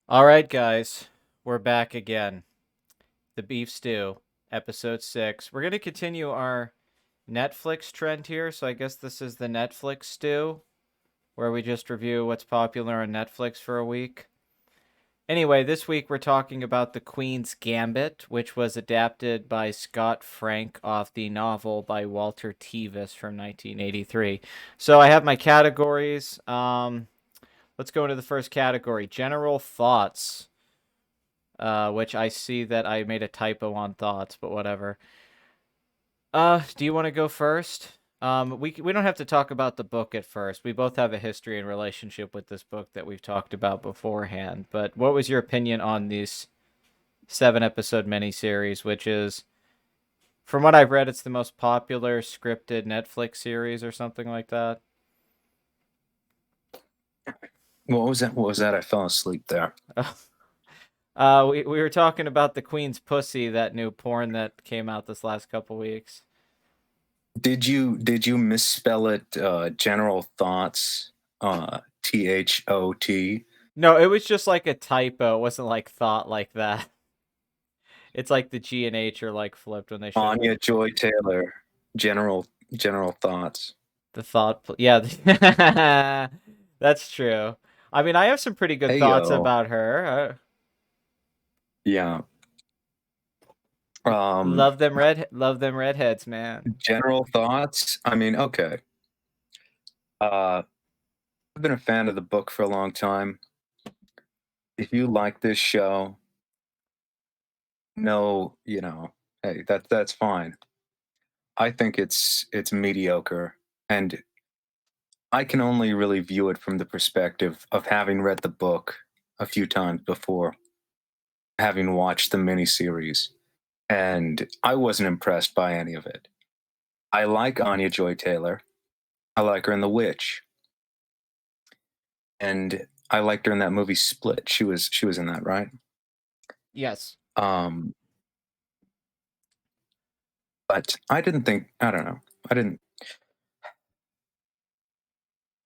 All right, guys, we're back again. The Beef Stew, episode 6. We're going to continue our Netflix trend here. So I guess this is the Netflix stew, where we just review what's popular on Netflix for a week. Anyway, this week we're talking about The Queen's Gambit, which was adapted by Scott Frank off the novel by Walter Tevis from 1983. So I have my categories. Let's go into the first category, general thoughts. Which I see that I made a typo on thoughts, but whatever. Do you want to go first? We don't have to talk about the book at first. We both have a history and relationship with this book that we've talked about beforehand. But what was your opinion on this 7 episode miniseries, which is, from what I've read, it's the most popular scripted Netflix series or something like that? What was that? What was that? I fell asleep there. We were talking about the Queen's Pussy, that new porn that came out this last couple weeks. Did you misspell it? General thoughts. THOT. No, it was just like a typo. It wasn't like thought like that. It's like the G and H are like flipped when they should have been. Anya Joy Taylor. General thoughts. The thought, yeah, that's true. I mean, I have some pretty good Hey thoughts yo. about her. Yeah. Um. Love them redheads, man. General thoughts. I mean, okay. I've been a fan of the book for a long time. If you like this show, no, hey, that's fine. I think it's mediocre, and I can only really view it from the perspective of having read the book a few times before, having watched the miniseries, and I wasn't impressed by any of it. I like Anya Joy Taylor. I like her in The Witch, and I liked her in that movie Split. She was in that, right? Yes. Um, but I didn't think. I don't know. I didn't.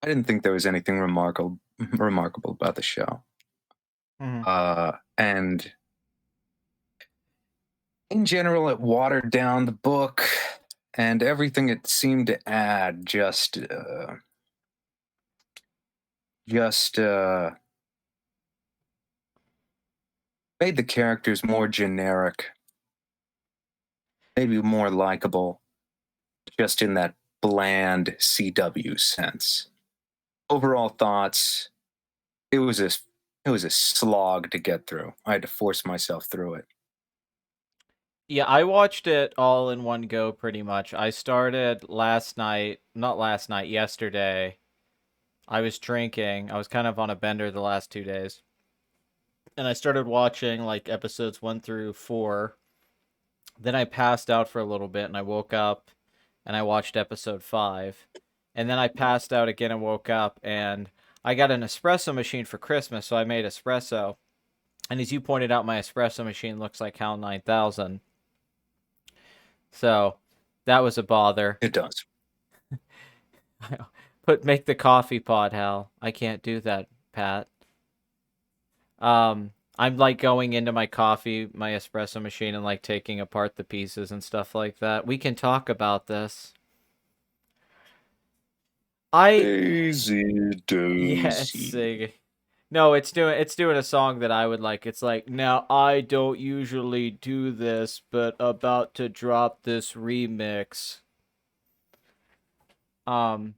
I didn't think there was anything remarkable about the show. Hmm. And in general, it watered down the book, and everything it seemed to add just made the characters more generic, maybe more likable, just in that bland CW sense. Overall thoughts, it was a it was a slog to get through. I had to force myself through it. Yeah, I watched it all in one go pretty much. I started last night, not last night, yesterday. I was drinking. I was kind of on a bender the last 2 days. And I started watching like episodes 1 through 4. Then I passed out for a little bit and I woke up and I watched episode 5. And then I passed out again and woke up and I got an espresso machine for Christmas, so I made espresso. And as you pointed out, my espresso machine looks like HAL 9000. So that was a bother. It does. Make the coffee pod, Hal. I can't do that, Pat. I'm like going into my espresso machine and like taking apart the pieces and stuff like that. We can talk about this. I Daisy, Yeah, it's Daisy. singing. No, it's doing a song that I would like. It's like, now I don't usually do this, but about to drop this remix. Um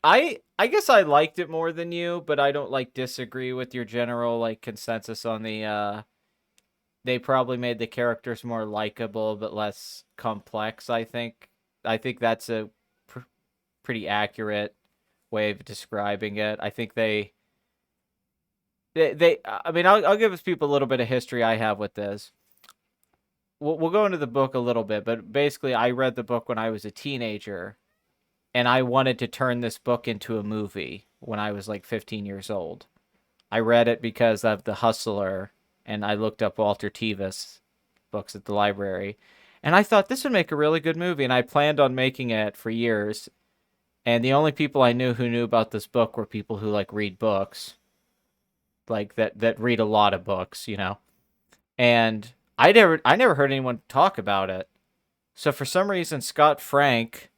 I guess I liked it more than you, but I don't like disagree with your general like consensus on the they probably made the characters more likable but less complex, I think. I think that's a pretty accurate way of describing it. I think I mean, I'll give people a little bit of history I have with this. We'll go into the book a little bit, but basically I read the book when I was a teenager and I wanted to turn this book into a movie when I was like 15 years old. I read it because of The Hustler, and I looked up Walter Tevis books at the library, and I thought this would make a really good movie, and I planned on making it for years. And the only people I knew who knew about this book were people who like read books. like that read a lot of books, and I never heard anyone talk about it. So for some reason, Scott Frank,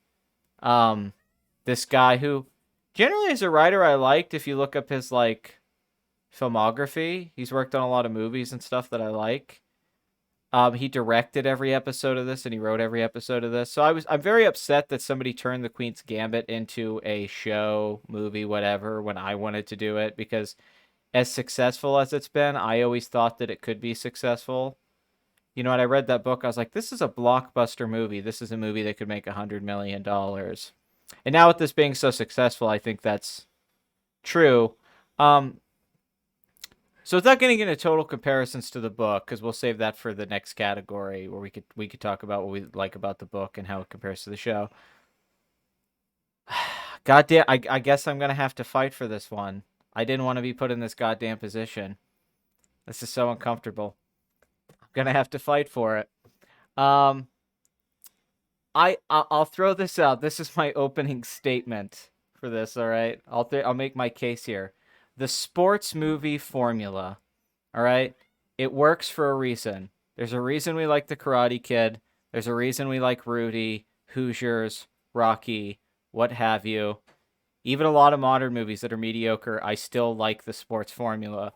um, this guy who generally is a writer I liked. If you look up his like filmography, he's worked on a lot of movies and stuff that I like. He directed every episode of this and he wrote every episode of this. So I'm very upset that somebody turned the Queen's Gambit into a show, movie, whatever, when I wanted to do it, because as successful as it's been, I always thought that it could be successful. When I read that book, I was like, this is a blockbuster movie. This is a movie that could make $100 million. And now with this being so successful, I think that's true. Um, so without getting into total comparisons to the book, because we'll save that for the next category where we could talk about what we like about the book and how it compares to the show. Goddamn, I guess I'm gonna have to fight for this one. I didn't want to be put in this goddamn position. This is so uncomfortable. I'm gonna have to fight for it. Um, I'll throw this out. This is my opening statement for this. All right, I'll make my case here. The sports movie formula. All right, it works for a reason. There's a reason we like the Karate Kid. There's a reason we like Rudy, Hoosiers, Rocky, what have you. Even a lot of modern movies that are mediocre, I still like the sports formula.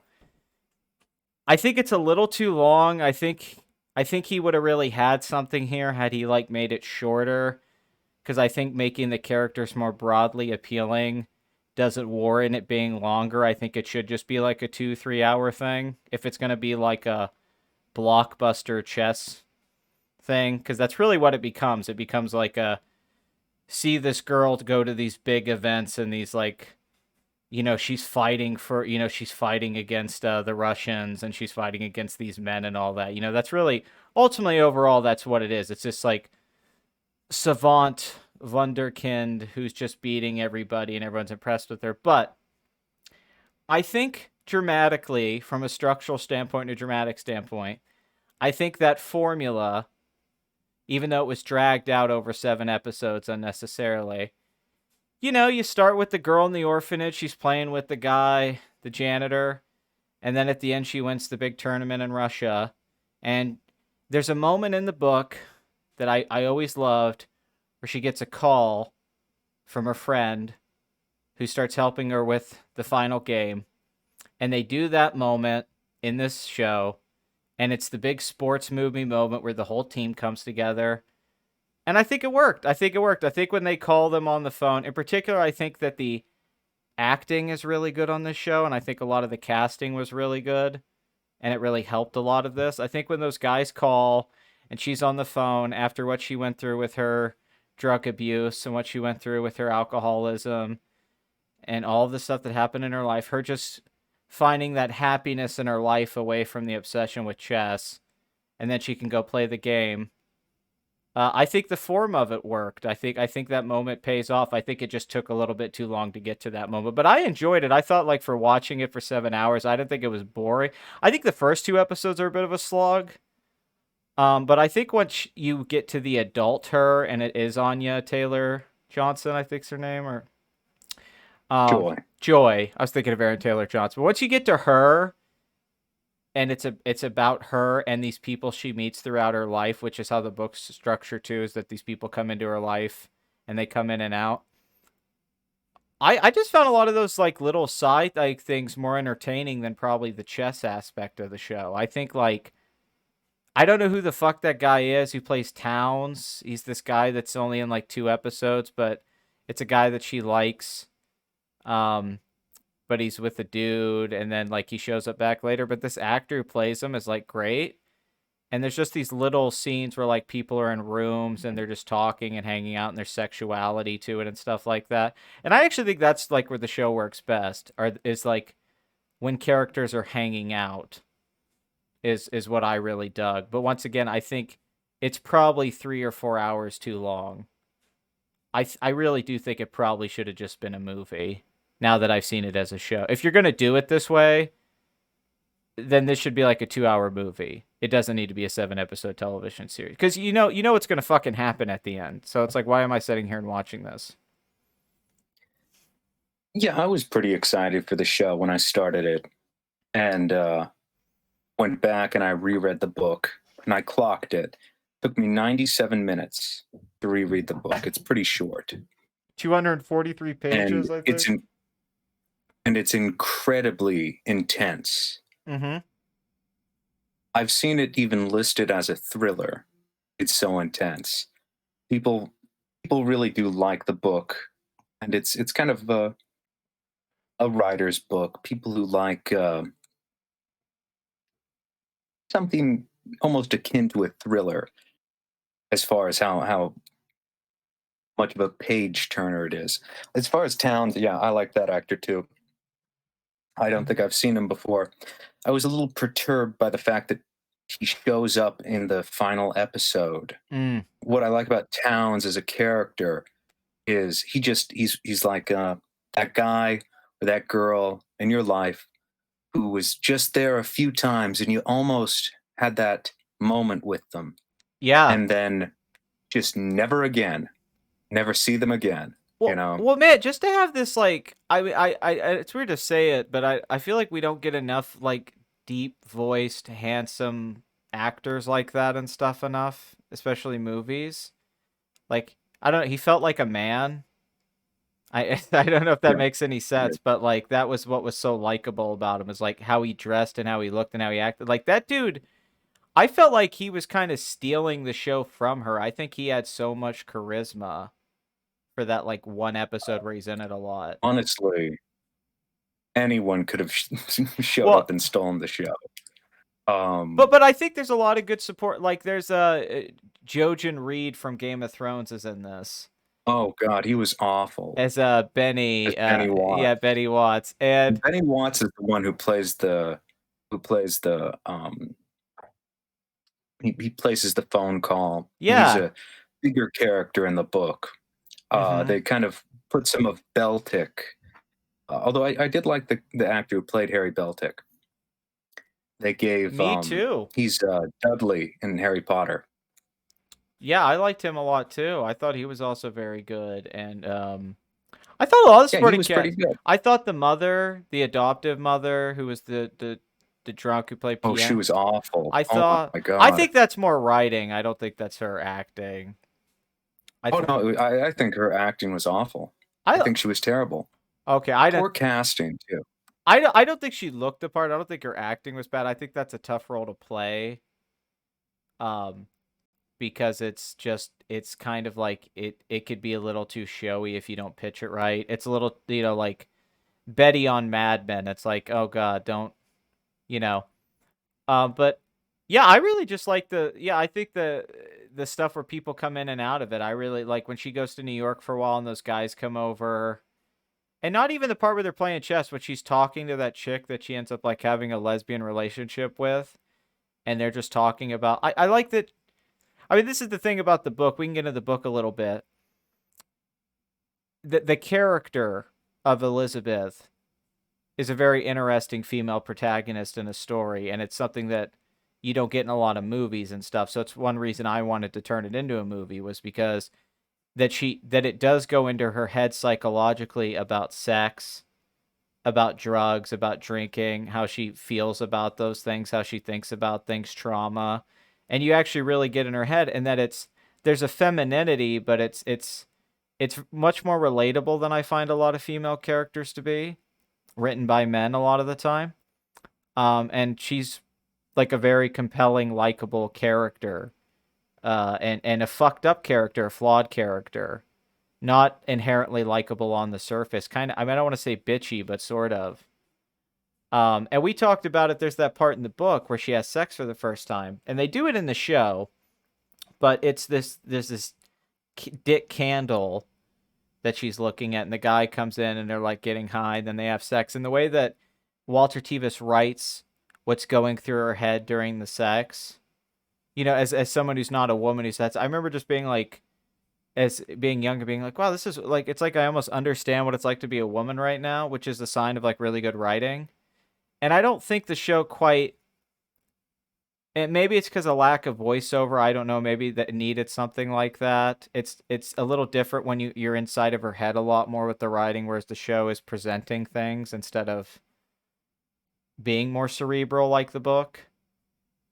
I think it's a little too long. I think he would have really had something here had he like made it shorter, because I think making the characters more broadly appealing doesn't warrant it being longer. I think it should just be like a 2-3 hour thing if it's going to be like a blockbuster chess thing, because that's really what it becomes. It becomes like a see this girl go to these big events and these like she's fighting against the Russians, and she's fighting against these men and all that. That's really ultimately overall that's what it is. It's just like savant wunderkind who's just beating everybody and everyone's impressed with her. But I think dramatically, from a structural standpoint and a dramatic standpoint, I think that formula, even though it was dragged out over 7 episodes unnecessarily, you start with the girl in the orphanage. She's playing with the guy, the janitor. And then at the end, she wins the big tournament in Russia. And there's a moment in the book that I always loved where she gets a call from her friend who starts helping her with the final game. And they do that moment in this show. And it's the big sports movie moment where the whole team comes together. And I think it worked. I think when they call them on the phone, in particular, I think that the acting is really good on this show. And I think a lot of the casting was really good. And it really helped a lot of this. I think when those guys call and she's on the phone after what she went through with her drug abuse and what she went through with her alcoholism and all of the stuff that happened in her life, her just finding that happiness in her life away from the obsession with chess, and then she can go play the game. I think the form of it worked. I think that moment pays off. I think it just took a little bit too long to get to that moment, but I enjoyed it. I thought, like, for watching it for 7 hours, I didn't think it was boring. I think the first 2 episodes are a bit of a slog. But I think once you get to the adult her, and it is Anya Taylor Johnson, I think's her name, or Joy. Joy. I was thinking of Aaron Taylor Johnson. But once you get to her, and it's about her and these people she meets throughout her life, which is how the book's structured too, is that these people come into her life and they come in and out. I just found a lot of those like little side like things more entertaining than probably the chess aspect of the show. I think like I don't know who the fuck that guy is who plays Towns. He's this guy that's only in like 2 episodes, but it's a guy that she likes. But he's with a dude, and then like he shows up back later. But this actor who plays him is like great. And there's just these little scenes where like people are in rooms and they're just talking and hanging out, and there's sexuality to it and stuff like that. And I actually think that's like where the show works best, or is like when characters are hanging out is what I really dug. But once again, I think it's probably 3 or 4 hours too long. I really do think it probably should have just been a movie now that I've seen it as a show. If you're going to do it this way, then this should be like a 2 hour movie. It doesn't need to be a 7 episode television series. Because you know what's going to fucking happen at the end. So it's like, why am I sitting here and watching this? Yeah, I was pretty excited for the show when I started it. and went back and I reread the book, and I clocked it. Took me 97 minutes to reread the book. It's pretty short, 243 and pages, I think. it's incredibly intense. Mm-hmm. I've seen it even listed as a thriller. It's so intense. People people really do like the book, and it's kind of a writer's book. People who like something almost akin to a thriller, as far as how much of a page turner it is. As far as Towns, yeah, I like that actor too. I don't think I've seen him before. I was a little perturbed by the fact that he shows up in the final episode. Mm. What I like about Towns as a character is he's like that guy or that girl in your life who was just there a few times, and you almost had that moment with them, Yeah. and then just never again, never see them again. You know, Well, man, just to have this, like, it's weird to say it, but I feel like we don't get enough, like, deep-voiced, handsome actors like that and stuff enough, especially movies. Like, I don't know, he felt like a man. I don't know if that yeah, makes any sense, but, like, that was what was so likable about him, is, like, how he dressed and how he looked and how he acted. Like, that dude, I felt like he was kind of stealing the show from her. I think he had so much charisma for that, like, one episode where he's in it a lot. honestly, anyone could have showed Well, up and stolen the show. Um, but I think there's a lot of good support. Like, there's Jojen Reed from Game of Thrones is in this oh God, he was awful as as Benny. Benny Yeah, Watts. Benny Watts, and Benny Watts is the one who plays the he places the phone call. He's yeah. a bigger character in the book. Mm-hmm. They kind of put some of Beltic, although I did like the actor who played Harry Beltic. They gave Me too. he's Dudley in Harry Potter. Yeah, I liked him a lot too. I thought he was also very good, and I thought a lot of the Yeah, he supporting was pretty cast. good. I thought the mother, the adoptive mother, who was the drunk who played Oh, she piano. was awful. I Oh thought. my I God. think that's more writing. I don't think that's her acting. I Oh think. no, I think her acting was awful. I I think she was terrible. okay. I don't. Poor casting too. I don't think she looked the part. I don't think her acting was bad. I think that's a tough role to play. Um, because it's kind of like it could be a little too showy if you don't pitch it right. It's a little, like Betty on Mad Men. It's like, oh God, don't, you know. But yeah, I really just like I think the stuff where people come in and out of it. I really like when she goes to New York for a while and those guys come over. And not even the part where they're playing chess, when she's talking to that chick that she ends up like having a lesbian relationship with, and they're just talking about. I like that. I mean, this is the thing about the book. We can get into the book a little bit. The character of Elizabeth is a very interesting female protagonist in a story, and it's something that you don't get in a lot of movies and stuff. So it's one reason I wanted to turn it into a movie, was because that it does go into her head psychologically about sex, about drugs, about drinking, how she feels about those things, how she thinks about things, trauma. And you actually really get in her head, and that there's a femininity, but it's much more relatable than I find a lot of female characters to be, written by men a lot of the time. And she's like a very compelling, likable character, and a fucked up character, a flawed character, not inherently likable on the surface. Kind of, I mean, I don't want to say bitchy, but sort of. And we talked about it. There's that part in the book where she has sex for the first time, and they do it in the show, but there's this Dick Candle that she's looking at, and the guy comes in, and they're like getting high, and then they have sex. And the way that Walter Tevis writes what's going through her head during the sex, as someone who's not a woman who says, I remember just being like, as being younger, being like, wow, this is like, it's like I almost understand what it's like to be a woman right now, which is a sign of like really good writing. And I don't think the show quite, and maybe it's because of lack of voiceover. I don't know. Maybe that needed something like that. It's a little different when you're inside of her head a lot more with the writing, whereas the show is presenting things instead of being more cerebral like the book.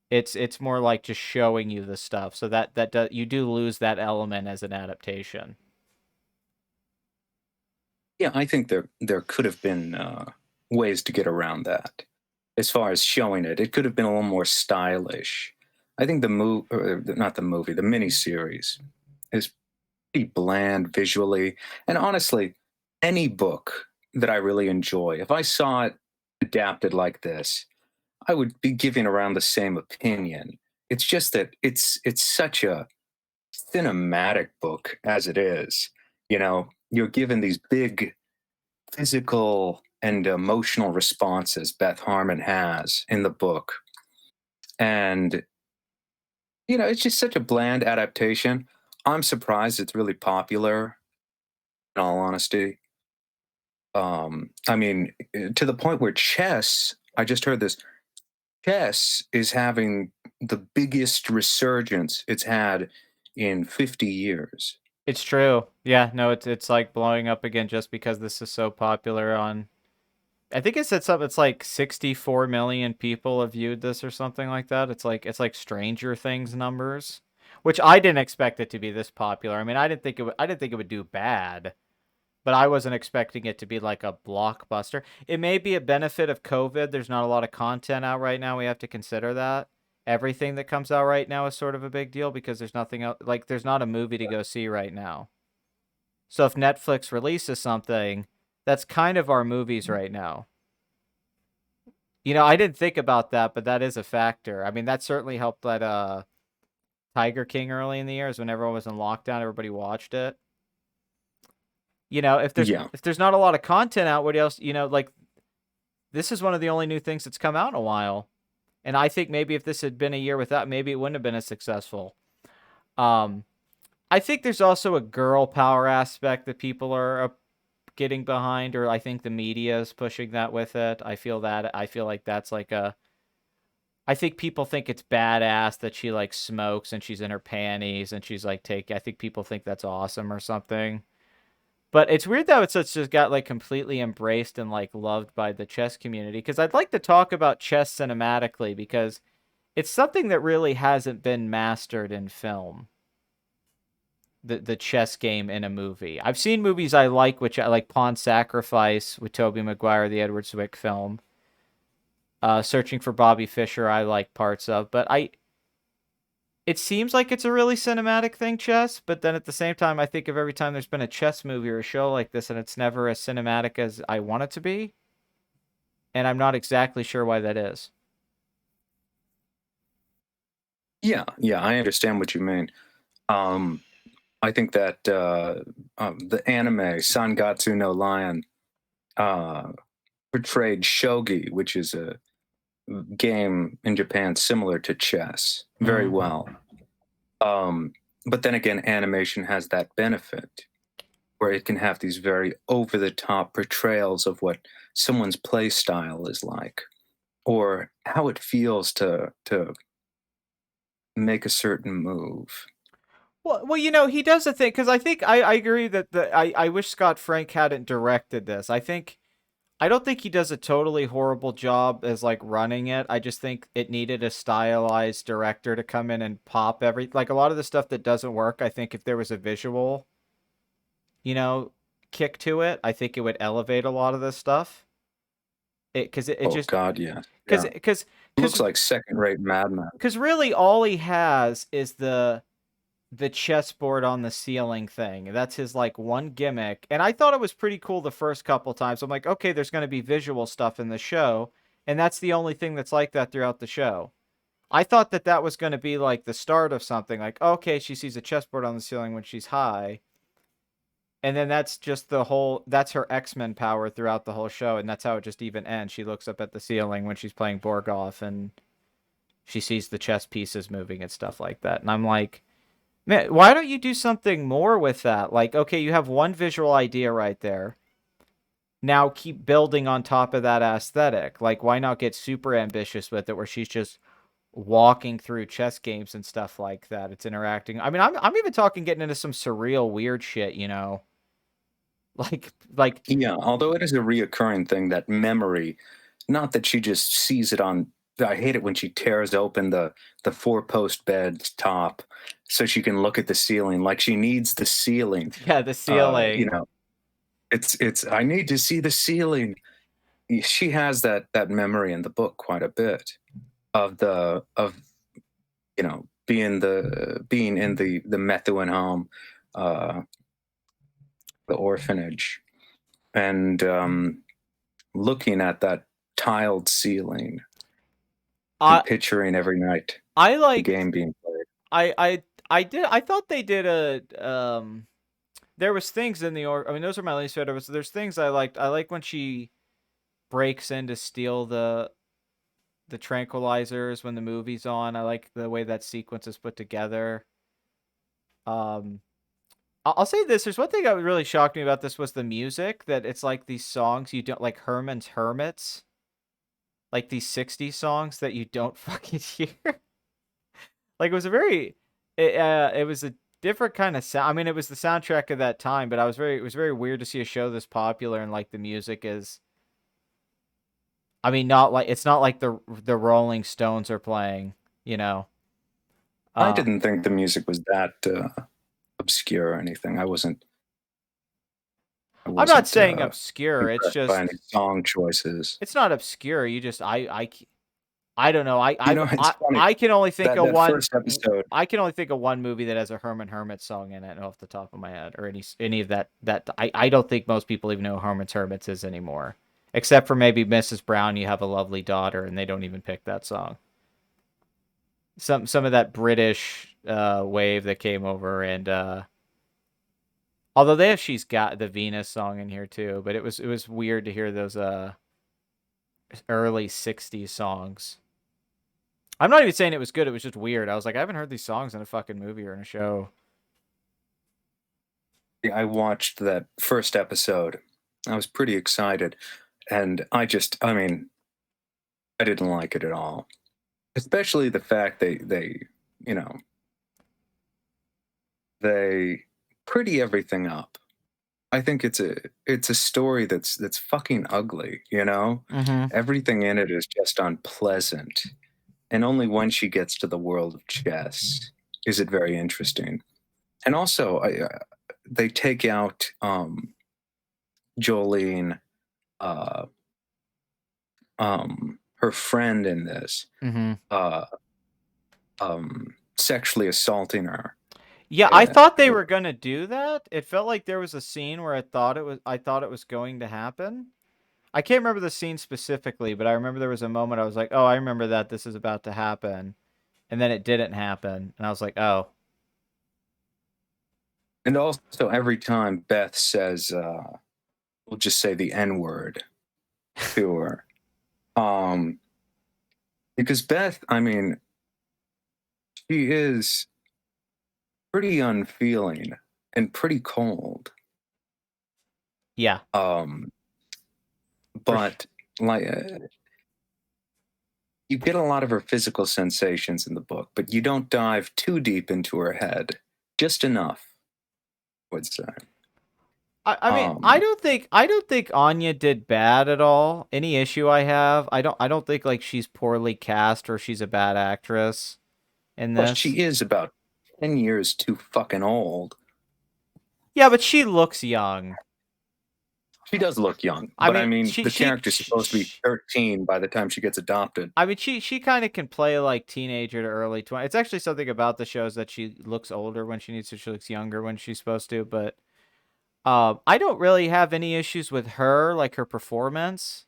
It's more like just showing you the stuff. So you do lose that element as an adaptation. Yeah, I think there could have been ways to get around that. As far as showing it, it could have been a little more stylish. I think the movie, not the movie, the miniseries is pretty bland visually. And honestly, any book that I really enjoy, if I saw it adapted like this, I would be giving around the same opinion. It's just that it's such a cinematic book as it is. You know, you're given these big physical and emotional responses Beth Harmon has in the book. And, you know, it's just such a bland adaptation. I'm surprised it's really popular, in all honesty. I mean, to the point where chess, I just heard this, chess is having the biggest resurgence it's had in 50 years. It's true. Yeah, no, it's like blowing up again just because this is so popular on. I think it said something. It's like 64 million people have viewed this or something like that. It's like Stranger Things numbers, which I didn't expect it to be this popular. I mean, I didn't think it would do bad, but I wasn't expecting it to be like a blockbuster. It may be a benefit of COVID. There's not a lot of content out right now. We have to consider that. Everything that comes out right now is sort of a big deal because there's nothing else. Like, there's not a movie to go see right now. So if Netflix releases something, that's kind of our movies right now. I didn't think about that, but that is a factor. I mean, that certainly helped that Tiger King early in the years when everyone was in lockdown, everybody watched it. If there's Yeah. if there's not a lot of content out, what else, like this is one of the only new things that's come out in a while. And I think maybe if this had been a year without, maybe it wouldn't have been as successful. Um, I think there's also a girl power aspect that people are getting behind, or I think the media is pushing that with it. I feel like that's like I think people think it's badass that she like smokes and she's in her panties and she's like I think people think that's awesome or something. But it's weird that it's just got like completely embraced and like loved by the chess community, because I'd like to talk about chess cinematically because it's something that really hasn't been mastered in film. The chess game in a movie. I've seen movies I like, which I like Pawn Sacrifice with Tobey Maguire, the Edward Zwick film. Searching for Bobby Fischer, I like parts of, but it seems like it's a really cinematic thing, chess, but then at the same time, I think of every time there's been a chess movie or a show like this, and it's never as cinematic as I want it to be, and I'm not exactly sure why that is. Yeah, yeah, I understand what you mean. Um, I think that the anime Sangatsu no Lion uh, portrayed shogi, which is a game in Japan similar to chess, very Mm. well. But then again, animation has that benefit where it can have these very over the top portrayals of what someone's play style is like or how it feels to make a certain move. Well, he does the thing because I think I agree that I wish Scott Frank hadn't directed this. I don't think he does a totally horrible job as like running it. I just think it needed a stylized director to come in and pop like a lot of the stuff that doesn't work. I think if there was a visual, you know, kick to it, I think it would elevate a lot of this stuff. It Oh just God, yeah, because yeah. because Looks because like second-rate Mad Men. because really all he has is the chessboard on the ceiling thing. That's his like one gimmick. And I thought it was pretty cool the first couple times. I'm like, okay, there's going to be visual stuff in the show, and that's the only thing that's like that throughout the show. I thought that that was going to be like the start of something like, okay, she sees a chessboard on the ceiling when she's high. And then that's just that's her X-Men power throughout the whole show, and that's how it just even ends. She looks up at the ceiling when she's playing Borgoff and she sees the chess pieces moving and stuff like that. And I'm like, man, why don't you do something more with that? Like, okay, you have one visual idea right there. Now keep building on top of that aesthetic. Like, why not get super ambitious with it where she's just walking through chess games and stuff like that? It's interacting. I mean, I'm even talking getting into some surreal weird shit. Like Yeah, although it is a reoccurring thing that memory not that she just sees it on. I hate it when she tears open the four-post bed's top so she can look at the ceiling, like she needs the ceiling. Yeah, the You ceiling. know, it's I need to see the ceiling. She has that memory in the book quite a bit of being in the Methuen home, uh, the orphanage, and looking at that tiled ceiling I and picturing every night I the liked game being played. I thought they did a there was things in the or I mean those are my least favorite. There's things I liked. I like when she breaks in to steal the tranquilizers when the movie's on. I like the way that sequence is put together. Um I'll say this. There's one thing that really shocked me about this was the music. That it's like these songs you don't like Herman's Hermits, like these '60s songs that you don't fucking hear. Like it was a very, it was a different kind of sound. I mean, it was the soundtrack of that time, but it was very weird to see a show this popular and like the music is. I mean, not like it's not like the Rolling Stones are playing, you know. I Uh, didn't think the music was that obscure or anything. I I'm not wasn't saying obscure. It's impressed by any just song choices. it's not obscure. You just I don't know. It's funny I can only think that of that one. first episode. I can only think of one movie that has a Herman Hermit song in it off the top of my head, or any of that. I don't think most people even know who Herman's Hermits is anymore, except for maybe Mrs. Brown. You have a lovely daughter, and they don't even pick that song. Some of that British wave that came over, and although they have She's Got the Venus song in here too, but it was weird to hear those early '60s songs. I'm not even saying it was good. It was just weird. I was like, I haven't heard these songs in a fucking movie or in a show. I watched that first episode. I was pretty excited, and I mean, I didn't like it at all. Especially the fact you know, they pretty everything up. I think it's a story that's fucking ugly, you know? Mm-hmm. Everything in it is just unpleasant. And only when she gets to the world of chess is it very interesting. And also, they take out Jolene, uh, her friend in this, Mm-hmm. uh, sexually assaulting her. Yeah, I Uh, thought they were gonna do that. It felt like there was a scene where I thought it was going to happen. I can't remember the scene specifically, but I remember there was a moment I was like, "Oh, I remember that this is about to happen." And then it didn't happen, and I was like, "Oh." and also, every time Beth says, we'll just say the N word to her, um, because Beth, I mean, she is pretty unfeeling and pretty cold. Yeah, Um, for sure. but like you get a lot of her physical sensations in the book, but you don't dive too deep into her head. Just enough, I would say. I mean, Um, I don't think Anya did bad at all. Any issue I have, I don't think like she's poorly cast or she's a bad actress in Plus, this. she is about 10 years too fucking old. Yeah, but she looks young. She does look young, I but I mean, mean, the character's supposed to be 13 by the time she gets adopted. I mean, she kind of can play like teenager to early 20. It's actually something about the shows that she looks older when she needs to. She looks younger when she's supposed to. But I don't really have any issues with her, like her performance.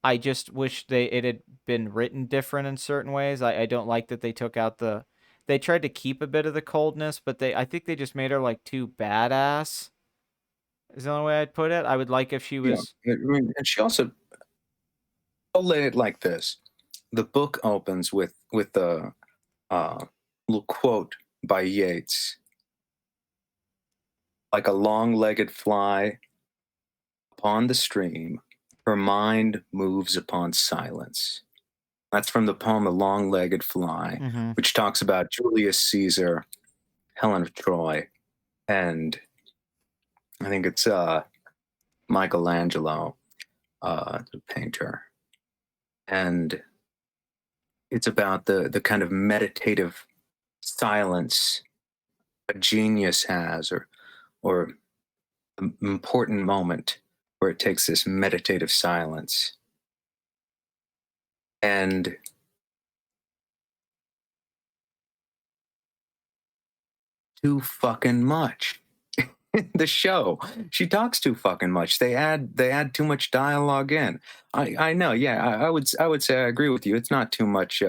I just wish it had been written different in certain ways. I don't like that they took out they tried to keep a bit of the coldness, but I think they just made her like too badass. Is the only way I'd put it. I would like if she Yeah, was. I mean, and she also, I'll lay it like this: the book opens with a little quote by Yeats, like a long-legged fly upon the stream, her mind moves upon silence. That's from the poem "The Long-Legged Fly," Mm-hmm. which talks about Julius Caesar, Helen of Troy, and I think it's Michelangelo, the painter. and it's about the kind of meditative silence a genius has, or an important moment where it takes this meditative silence and too fucking much. The show, she talks too fucking much. They add too much dialogue in. I know, yeah, I would say I agree with you. It's not too much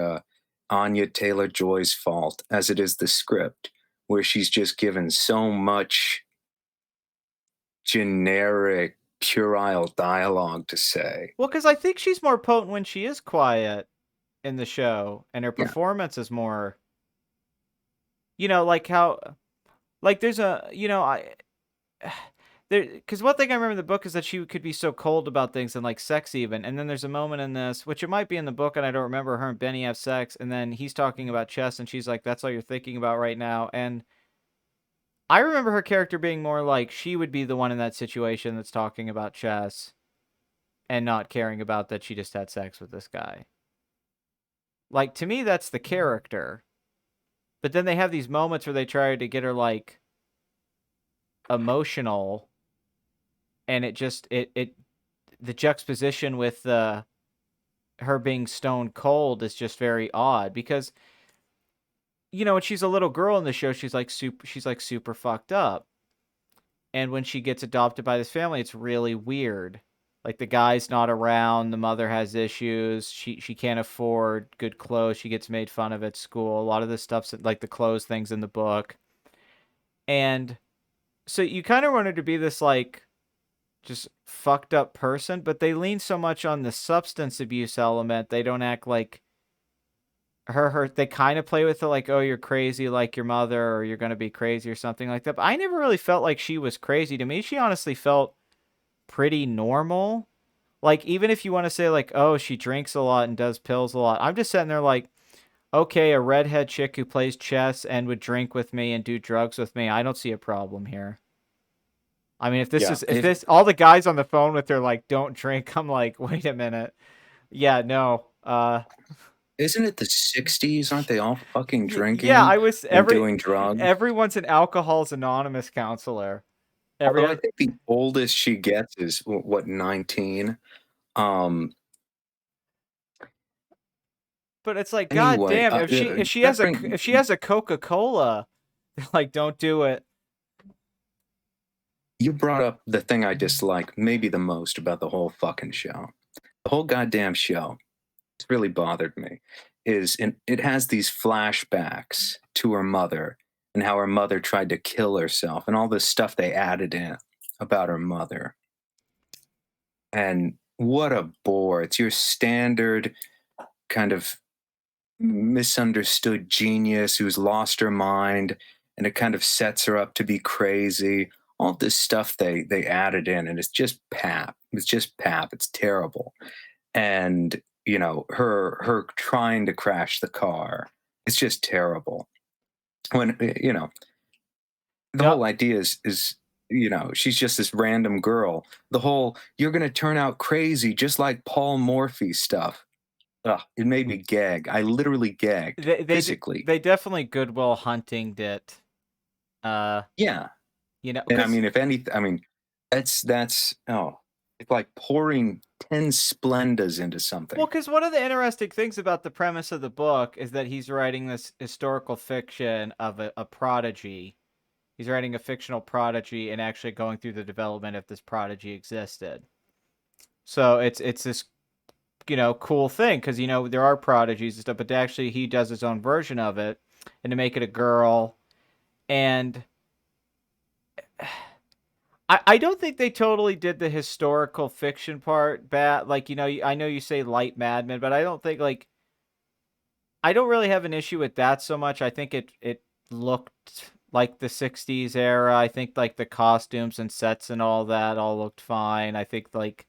Anya Taylor Joy's fault as it is the script, where she's just given so much generic puerile dialogue to say. Well, because I think she's more potent when she is quiet in the show, and her Yeah, performance is more, like how, like there's a, I there, because one thing I remember in the book is that she could be so cold about things and like sex even, and then there's a moment in this, which it might be in the book, and I don't remember, her and Benny have sex, and then he's talking about chess, and she's like, "That's all you're thinking about right now," and I remember her character being more like she would be the one in that situation that's talking about chess and not caring about that she just had sex with this guy. Like, to me, that's the character. But then they have these moments where they try to get her like emotional, and it just it the juxtaposition with her being stone cold is just very odd, because when she's a little girl in the show, she's like super fucked up, and when she gets adopted by this family, it's really weird. Like, the guy's not around, the mother has issues, she can't afford good clothes, she gets made fun of at school. A lot of this stuff's like the clothes things in the book. And so you kind of want her to be this like just fucked up person, but they lean so much on the substance abuse element. They don't act like her they kind of play with it like, oh, you're crazy like your mother, or you're going to be crazy or something like that. But I never really felt like she was crazy. To me, she honestly felt pretty normal. Like, even if you want to say like, oh, she drinks a lot and does pills a lot, I'm just sitting there like, okay, a redhead chick who plays chess and would drink with me and do drugs with me, I don't see a problem here. I mean, if this yeah. is if this all the guys on the phone with her like, don't drink, I'm like, wait a minute. Yeah, no. Isn't it the '60s? Aren't they all fucking Yeah, drinking I was and doing drugs? everyone's an Alcohol's Anonymous counselor. Every Although I other, think the oldest she gets is what, 19. Um. but it's like, god Anyway, damn, if she has that a bring if she has a Coca-Cola, they're like, don't do it. you brought up the thing I dislike maybe the most about the whole fucking show. The whole goddamn show. It's really bothered me. It has these flashbacks to her mother and how her mother tried to kill herself and all this stuff they added in about her mother. And what a bore. It's your standard kind of misunderstood genius who's lost her mind, and it kind of sets her up to be crazy. All this stuff they added in, and it's just pap. It's just pap. It's terrible. And her trying to crash the car. It's just terrible. When the No, whole idea is she's just this random girl. The whole you're gonna turn out crazy just like Paul Morphy stuff. Ugh, it made me gag. I literally gagged physically. they definitely Goodwill Huntinged it. Uh, Yeah, and I because mean, if anything, I mean, that's oh, it's like pouring 10 Splendas into well, something. because one of the interesting things about the premise of the book is that he's writing this historical fiction of a prodigy. He's writing a fictional prodigy and actually going through the development if this prodigy existed. So it's this cool thing, because there are prodigies and stuff, but actually he does his own version of it, and to make it a girl. And I don't think they totally did the historical fiction part bad. Like, I know you say light Mad Men, but I don't think like I don't really have an issue with that so much. I think it looked like the 60s era. I think like the costumes and sets and all that all looked fine. I think like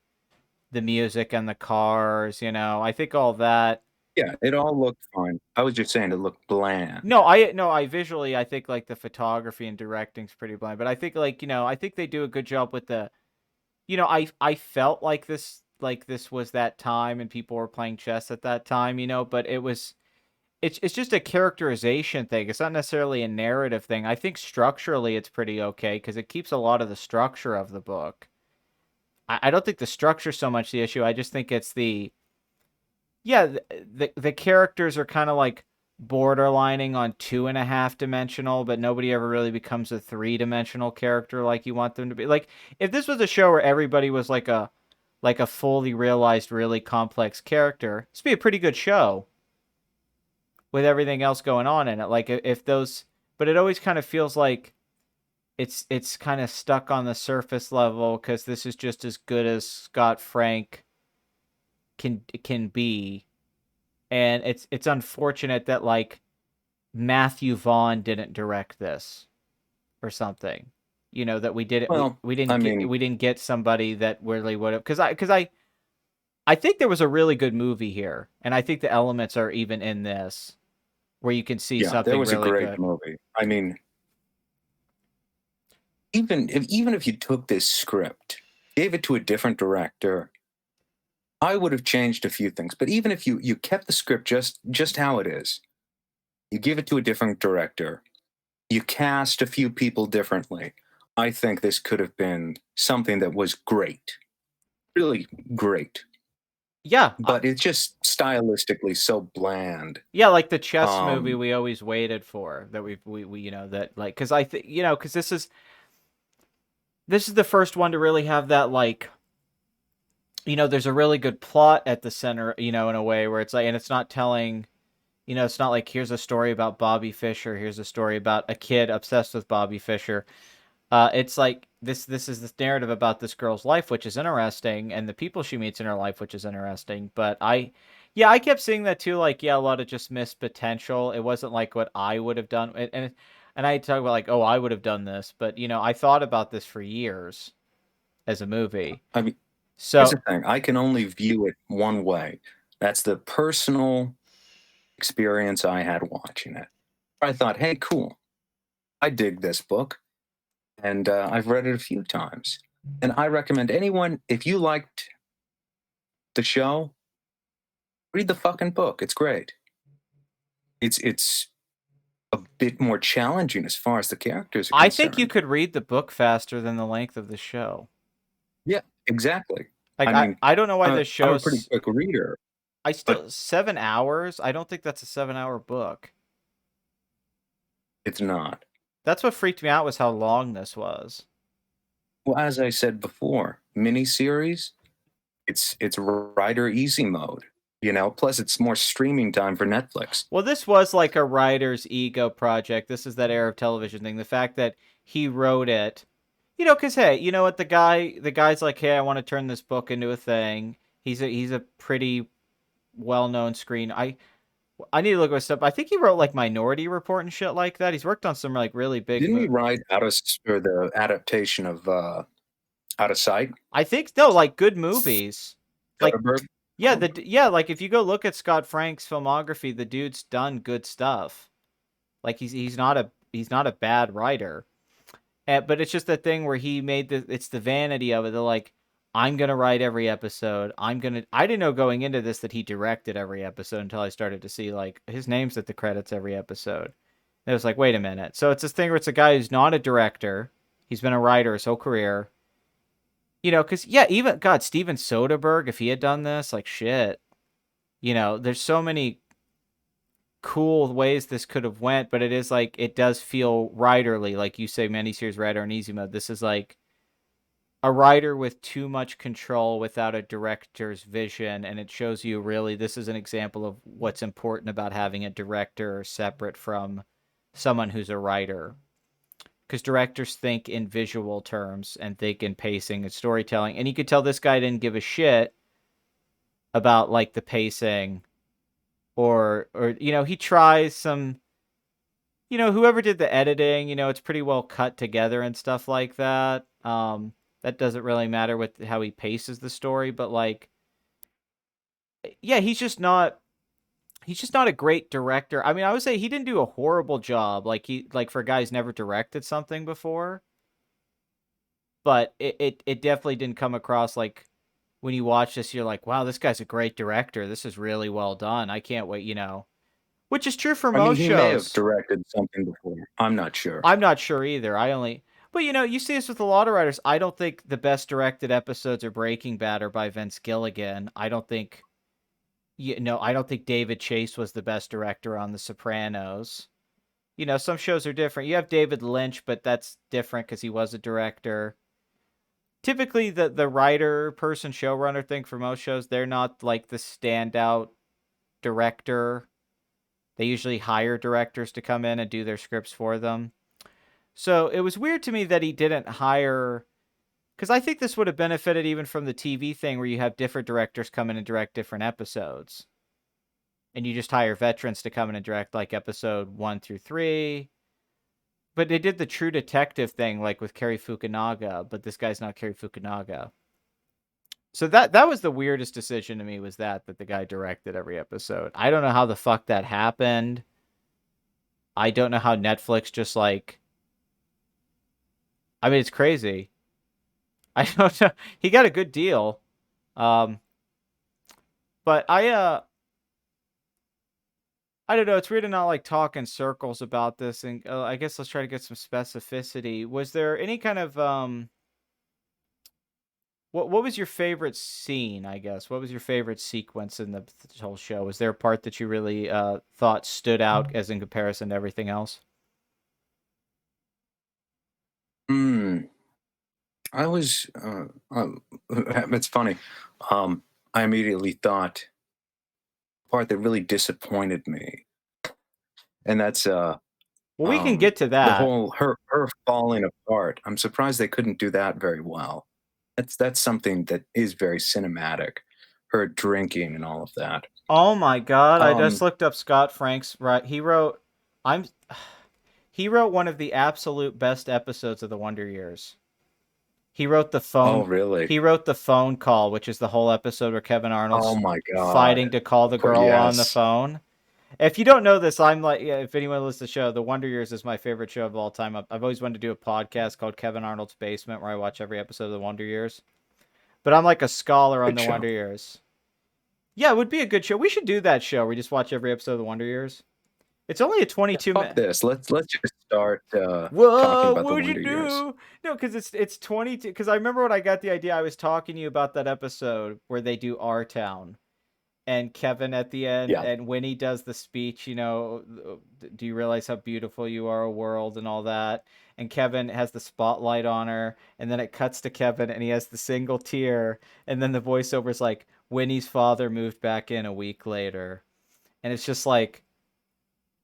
the music and the cars, I think all that. Yeah, it all looked fine. I was just saying it looked bland. No, I visually, I think like the photography and directing's pretty bland, but I think like, I think they do a good job with the, I felt like this like this was that time and people were playing chess at that time, but it's just a characterization thing. It's not necessarily a narrative thing. I think structurally it's pretty okay because it keeps a lot of the structure of the book. I don't think the structure's so much the issue. I just think it's the characters are kind of like borderlining on 2.5 dimensional, but nobody ever really becomes a 3-dimensional character like you want them to be. Like if this was a show where everybody was like a fully realized, really complex character, this would be a pretty good show with everything else going on in it. Like if those, but it always kind of feels like it's kind of stuck on the surface level because this is just as good as Scott Frank can be, and it's unfortunate that like Matthew Vaughn didn't direct this or something. That we did it. We, Well, we I didn't get mean, we didn't get somebody that really would have because I think there was a really good movie here, and I think the elements are even in this where you can see yeah, there something was a really great good. movie. I mean, even if you took this script, gave it to a different director, I would have changed a few things. But even if you kept the script just how it is, you give it to a different director, you cast a few people differently, I think this could have been something that was great, really great. Yeah, But it's just stylistically so bland. yeah, like the chess movie Um, we always waited for that we that like because I think because this is the first one to really have that like there's a really good plot at the center in a way where it's like and it's not telling it's not like here's a story about Bobby Fischer, here's a story about a kid obsessed with Bobby Fischer. It's like this is this narrative about this girl's life, which is interesting, and the people she meets in her life, which is interesting. But I kept seeing that too. Like, yeah, a lot of just missed potential. It wasn't like what I would have done, and I talk about like, oh, I would have done this, but I thought about this for years as a movie. I mean, here's the So thing: I can only view it one way. That's the personal experience I had watching it. I thought, hey, cool. I dig this book, and I've read it a few times. And I recommend anyone, if you liked the show, read the fucking book. It's great. It's a bit more challenging as far as the characters are I think you concerned. could read the book faster than the length of the show. Yeah, exactly. Like I I, mean, I don't know why the I'm a pretty show's quick reader, I but still 7 hours. I don't think that's a 7-hour book. it's not. That's what freaked me out was how long this was. Well, as I said before, miniseries, it's writer easy mode. Plus it's more streaming time for Netflix. Well, this was like a writer's ego project. This is that era of television thing. The fact that he wrote it, because hey, you know what? The guy's like, hey, I want to turn this book into a thing. He's a pretty well-known screen. I need to look at stuff. I think he wrote like Minority Report and shit like that. He's worked on some like really big Didn't he write or the adaptation of Out of Sight? I think no, like good movies. Like Soderbergh? yeah, Oh, like if you go look at Scott Frank's filmography, the dude's done good stuff. Like he's not a bad writer. But it's just that thing where he made it's the vanity of it. They're like, I'm gonna write every episode. I didn't know going into this that he directed every episode until I started to see like his name's at the credits every episode. And it was like, wait a minute. So it's this thing where it's a guy who's not a director. He's been a writer his whole career. Because yeah, even God, Steven Soderbergh, if he had done this, like shit. There's so many cool ways this could have went, but it is like it does feel writerly, like you say, miniseries writer in easy mode. This is like a writer with too much control without a director's vision, and it shows you really this is an example of what's important about having a director separate from someone who's a writer. Because directors think in visual terms and think in pacing and storytelling, and you could tell this guy didn't give a shit about like the pacing or he tries some whoever did the editing, it's pretty well cut together and stuff like that. That doesn't really matter with how he paces the story, but like, yeah, he's just not a great director. I mean, I would say he didn't do a horrible job. Like for a guy who's never directed something before, but it definitely didn't come across like when you watch this, you're like, wow, this guy's a great director. This is really well done. I can't wait, which is true for I mean, most he may have shows. directed something before. I'm not sure. I'm not sure either. But you see this with a lot of writers. I don't think the best directed episodes are Breaking Bad or by Vince Gilligan. I don't think David Chase was the best director on The Sopranos. Some shows are different. You have David Lynch, but that's different because he was a director. Typically, the writer, person, showrunner thing for most shows, they're not like the standout director. They usually hire directors to come in and do their scripts for them. So it was weird to me that he didn't hire, because I think this would have benefited even from the TV thing where you have different directors come in and direct different episodes. And you just hire veterans to come in and direct like episode 1 through 3. But they did the True Detective thing like with Cary Fukunaga, but this guy's not Cary Fukunaga. So that was the weirdest decision to me, was that the guy directed every episode. I don't know how the fuck that happened. I don't know how Netflix just like, I mean, it's crazy. I don't know. He got a good deal. But I don't know. It's weird to not like talk in circles about this, and I guess let's try to get some specificity. Was there any kind of what was your favorite scene? I guess what was your favorite sequence in the whole show? Was there a part that you really thought stood out as in comparison to everything else? Hmm. I was. It's funny. I immediately thought part that really disappointed me, and that's Well, we can get to the that. whole her falling apart. I'm surprised they couldn't do that very well. That's something that is very cinematic. Her drinking and all of that. Oh my God! I just Um, looked up Scott Frank's right. I'm. He wrote one of the absolute best episodes of the Wonder Years. He wrote the oh phone. really? He wrote the phone call, which is the whole episode where Kevin Oh Arnold's my God. fighting to call the girl on the Yes. phone. If you don't know this, I'm like, yeah, if anyone listens to the show, The Wonder Years is my favorite show of all time. I've always wanted to do a podcast called Kevin Arnold's Basement where I watch every episode of The Wonder Years. But I'm like a scholar on Good The show. Wonder Years. Yeah, it would be a good show. We should do that show where we just watch every episode of The Wonder Years. It's only a 22 Fuck minute. this. Let's just start talking Whoa, about the what'd you Wonder Years. do? No, because it's 22. Because I remember when I got the idea, I was talking to you about that episode where they do Our Town, and Kevin at the end, Yeah. and Winnie does the speech. Do you realize how beautiful you are, a world, and all that. And Kevin has the spotlight on her, and then it cuts to Kevin, and he has the single tear, and then the voiceover's like, Winnie's father moved back in a week later, and it's just like,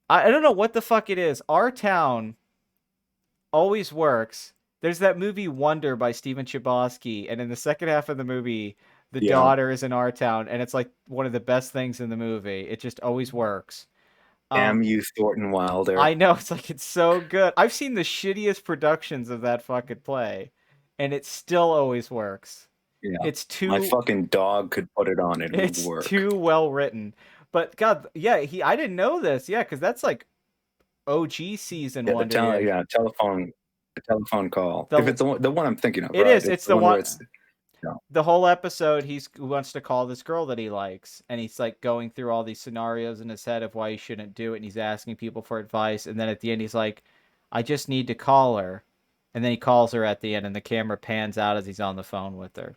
I don't know what the fuck it is. Our Town always works. There's that movie Wonder by Steven Chbosky, and in the second half of the movie, the Yeah. daughter is in our town, and it's like one of the best things in the movie. It just always works. Damn Um, you, Thornton I Wilder. know it's so good. I've seen the shittiest productions of that fucking play, and it still always works. Yeah. It's My too fucking dog could put it on. It would it's work. too well written. But God, yeah, I didn't know this. Yeah, because that's like OG season Yeah, Wonder Years. the telephone call. If The it's the one I'm thinking of, it right? is. It's It's the the one where one. it's no. The whole episode he wants to call this girl that he likes, and he's like going through all these scenarios in his head of why he shouldn't do it, and he's asking people for advice, and then at the end he's like, I just need to call her, and then he calls her at the end, and the camera pans out as he's on the phone with her.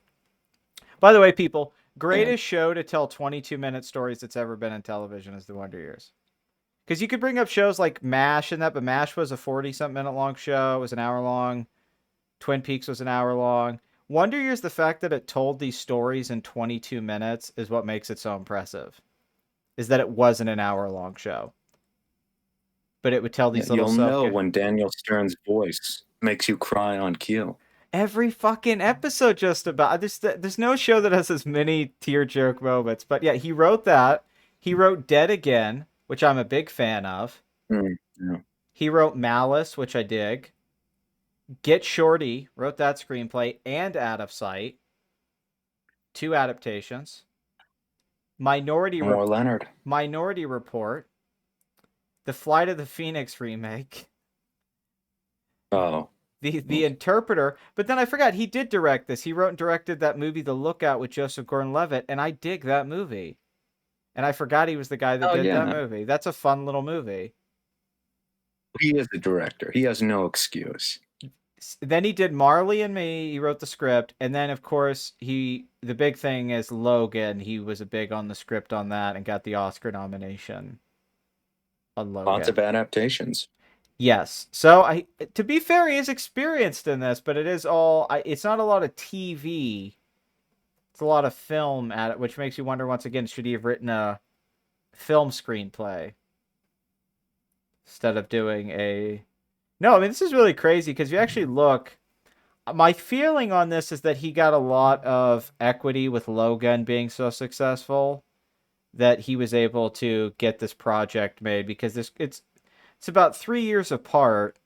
By the way, people, Man, greatest show to tell 22-minute stories that's ever been in television is The Wonder Years. Because you could bring up shows like MASH and that, but MASH was a 40-something minute long show. It was an hour long. Twin Peaks was an hour long. Wonder Years, the fact that it told these stories in 22 minutes is what makes it so impressive. Is that it wasn't an hour long show, but it would tell yeah, these little you'll self know care. when Daniel Stern's voice makes you cry on cue. Every fucking episode, just about. There's no show that has as many tear joke moments. But yeah, he wrote that. He wrote Dead Again, which I'm a big fan of. Yeah. He wrote Malice, which I dig. Get Shorty, wrote that screenplay, and Out of Sight. Two adaptations. Minority More Rep- Leonard. Minority Report, the Flight of the Phoenix remake, Oh, the interpreter. But then I forgot he did direct this. He wrote and directed that movie The Lookout with Joseph Gordon-Levitt, and I dig that movie. And I forgot he was the guy that Oh did that yeah, movie. That's a fun little movie. he is the director. He has no excuse. Then he did Marley and Me. He wrote the script, and then of course the big thing is Logan. He was a big on the script on that and got the Oscar nomination on Lots Logan. of adaptations. Yes. So to be fair, he is experienced in this, but it is all. It's not a lot of TV. It's a lot of film at it, which makes you wonder once again, should he have written a film screenplay instead of doing a? No, I mean this is really crazy because you actually look. My feeling on this is that he got a lot of equity with Logan being so successful that he was able to get this project made because it's about 3 years apart,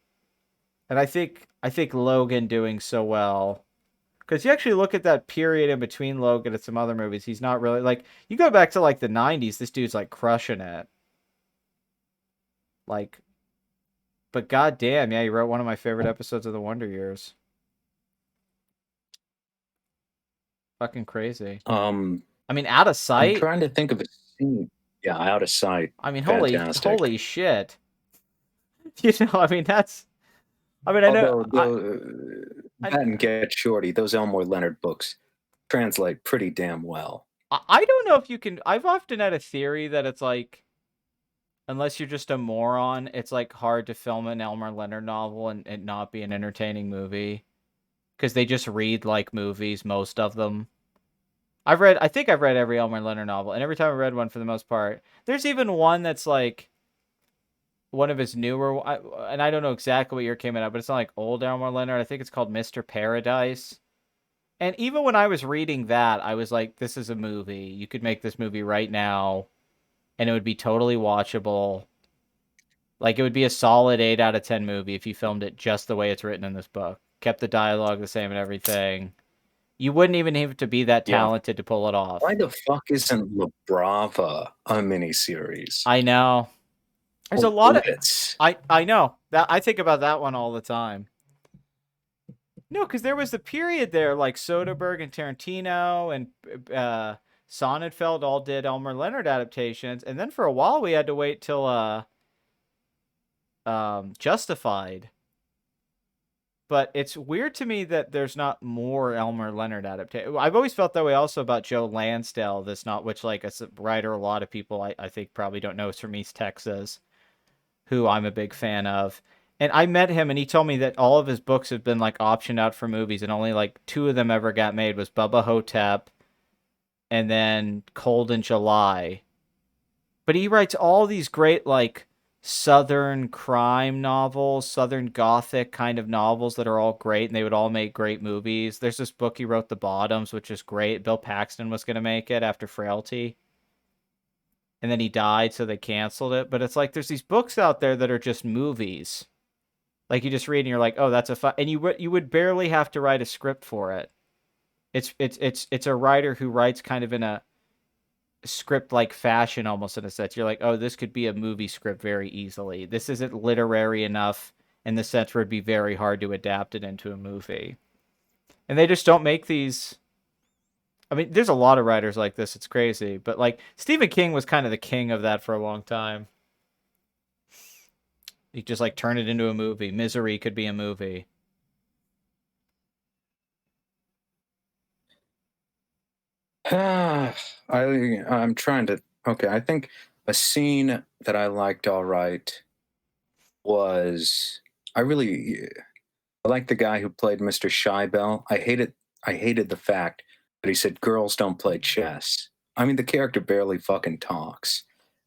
and I think Logan doing so well because you actually look at that period in between Logan and some other movies, he's not really like you go back to like the '90s, this dude's like crushing it, like. But goddamn, yeah, he wrote one of my favorite episodes of the Wonder Years. Fucking crazy. Um, I mean, Out of I'm Sight. trying to think of a scene. Yeah, Out of Sight. I mean, Fantastic. holy shit. I mean, that's. I mean, I know. Although I, that and Get Shorty, those Elmore Leonard books translate pretty damn well. I don't know if you can. I've often had a theory that it's like, unless you're just a moron, it's like hard to film an Elmer Leonard novel and not be an entertaining movie because they just read like movies, most of them. I think I've read every Elmer Leonard novel, and every time I read one, for the most part, there's even one that's like one of his newer, and I don't know exactly what year it came out, but it's not like old Elmer Leonard. I think it's called Mr. Paradise. And even when I was reading that, I was like, this is a movie. You could make this movie right now, and it would be totally watchable. Like, it would be a solid 8 out of 10 movie if you filmed it just the way it's written in this book. Kept the dialogue the same and everything. You wouldn't even have to be that Yeah. talented to pull it off. Why the fuck isn't La Brava a miniseries? I know. There's a Oh, lot of. Blitz. I know. I think about that one all the time. No, because there was the period there, like Soderbergh and Tarantino and Sonnenfeld all did Elmer Leonard adaptations, and then for a while we had to wait till Justified. But it's weird to me that there's not more Elmer Leonard adaptation. I've always felt that way also about Joe Lansdale, this not which like a writer a lot of people I think probably don't know is from East Texas, who I'm a big fan of. And I met him and he told me that all of his books have been like optioned out for movies and only like 2 of them ever got made was Bubba Hotep and then Cold in July. But he writes all these great like southern crime novels, southern gothic kind of novels that are all great and they would all make great movies. There's this book he wrote The Bottoms, which is great. Bill Paxton was going to make it after Frailty. And then he died, so they canceled it. But it's like there's these books out there that are just movies. Like you just read and you're like, oh, that's a fun, and you would barely have to write a script for it. It's a writer who writes kind of in a script like fashion almost in a sense. You're like, oh, this could be a movie script very easily. This isn't literary enough in the sense where it'd be very hard to adapt it into a movie. And they just don't make these. I mean, there's a lot of writers like this. It's crazy, but like Stephen King was kind of the king of that for a long time. You just like turn it into a movie. Misery could be a movie. I'm trying to. Okay, I think a scene that I liked all right was I like the guy who played Mr. Shybell. I hated the fact that he said girls don't play chess. I mean, the character barely fucking talks,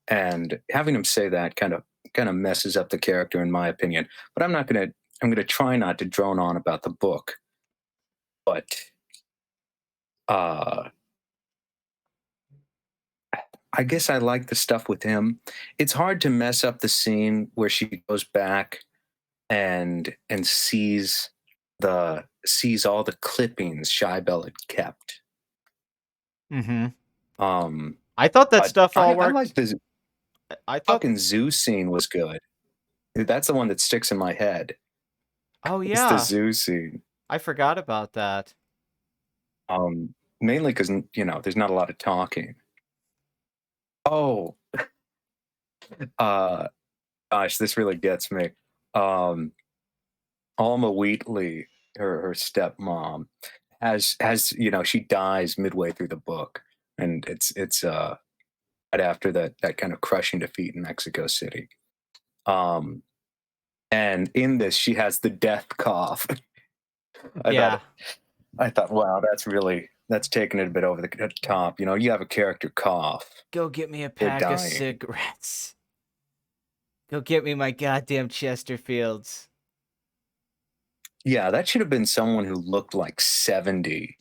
and having him say that kind of messes up the character, in my opinion. But I'm gonna try not to drone on about the book. But uh, I guess I like the stuff with him. It's hard to mess up the scene where she goes back and sees all the clippings Shybell had kept. Mm-hmm. Um, I thought that but stuff all I like worked. the I thought fucking zoo scene was good. That's the one that sticks in my head. Oh It's the yeah, zoo scene. I forgot about that. Mainly because there's not a lot of talking. Oh, uh, gosh, this really gets me. Um, Alma Wheatley, her stepmom, she dies midway through the book, and it's right after that kind of crushing defeat in Mexico City. Um, and in this, she has the death cough. I thought Yeah. I thought, wow, that's taking it a bit over the top. You have a character cough, Go get me a they're pack of dying. cigarettes. Go get me my goddamn Chesterfields. Yeah, that should have been someone who looked like 70,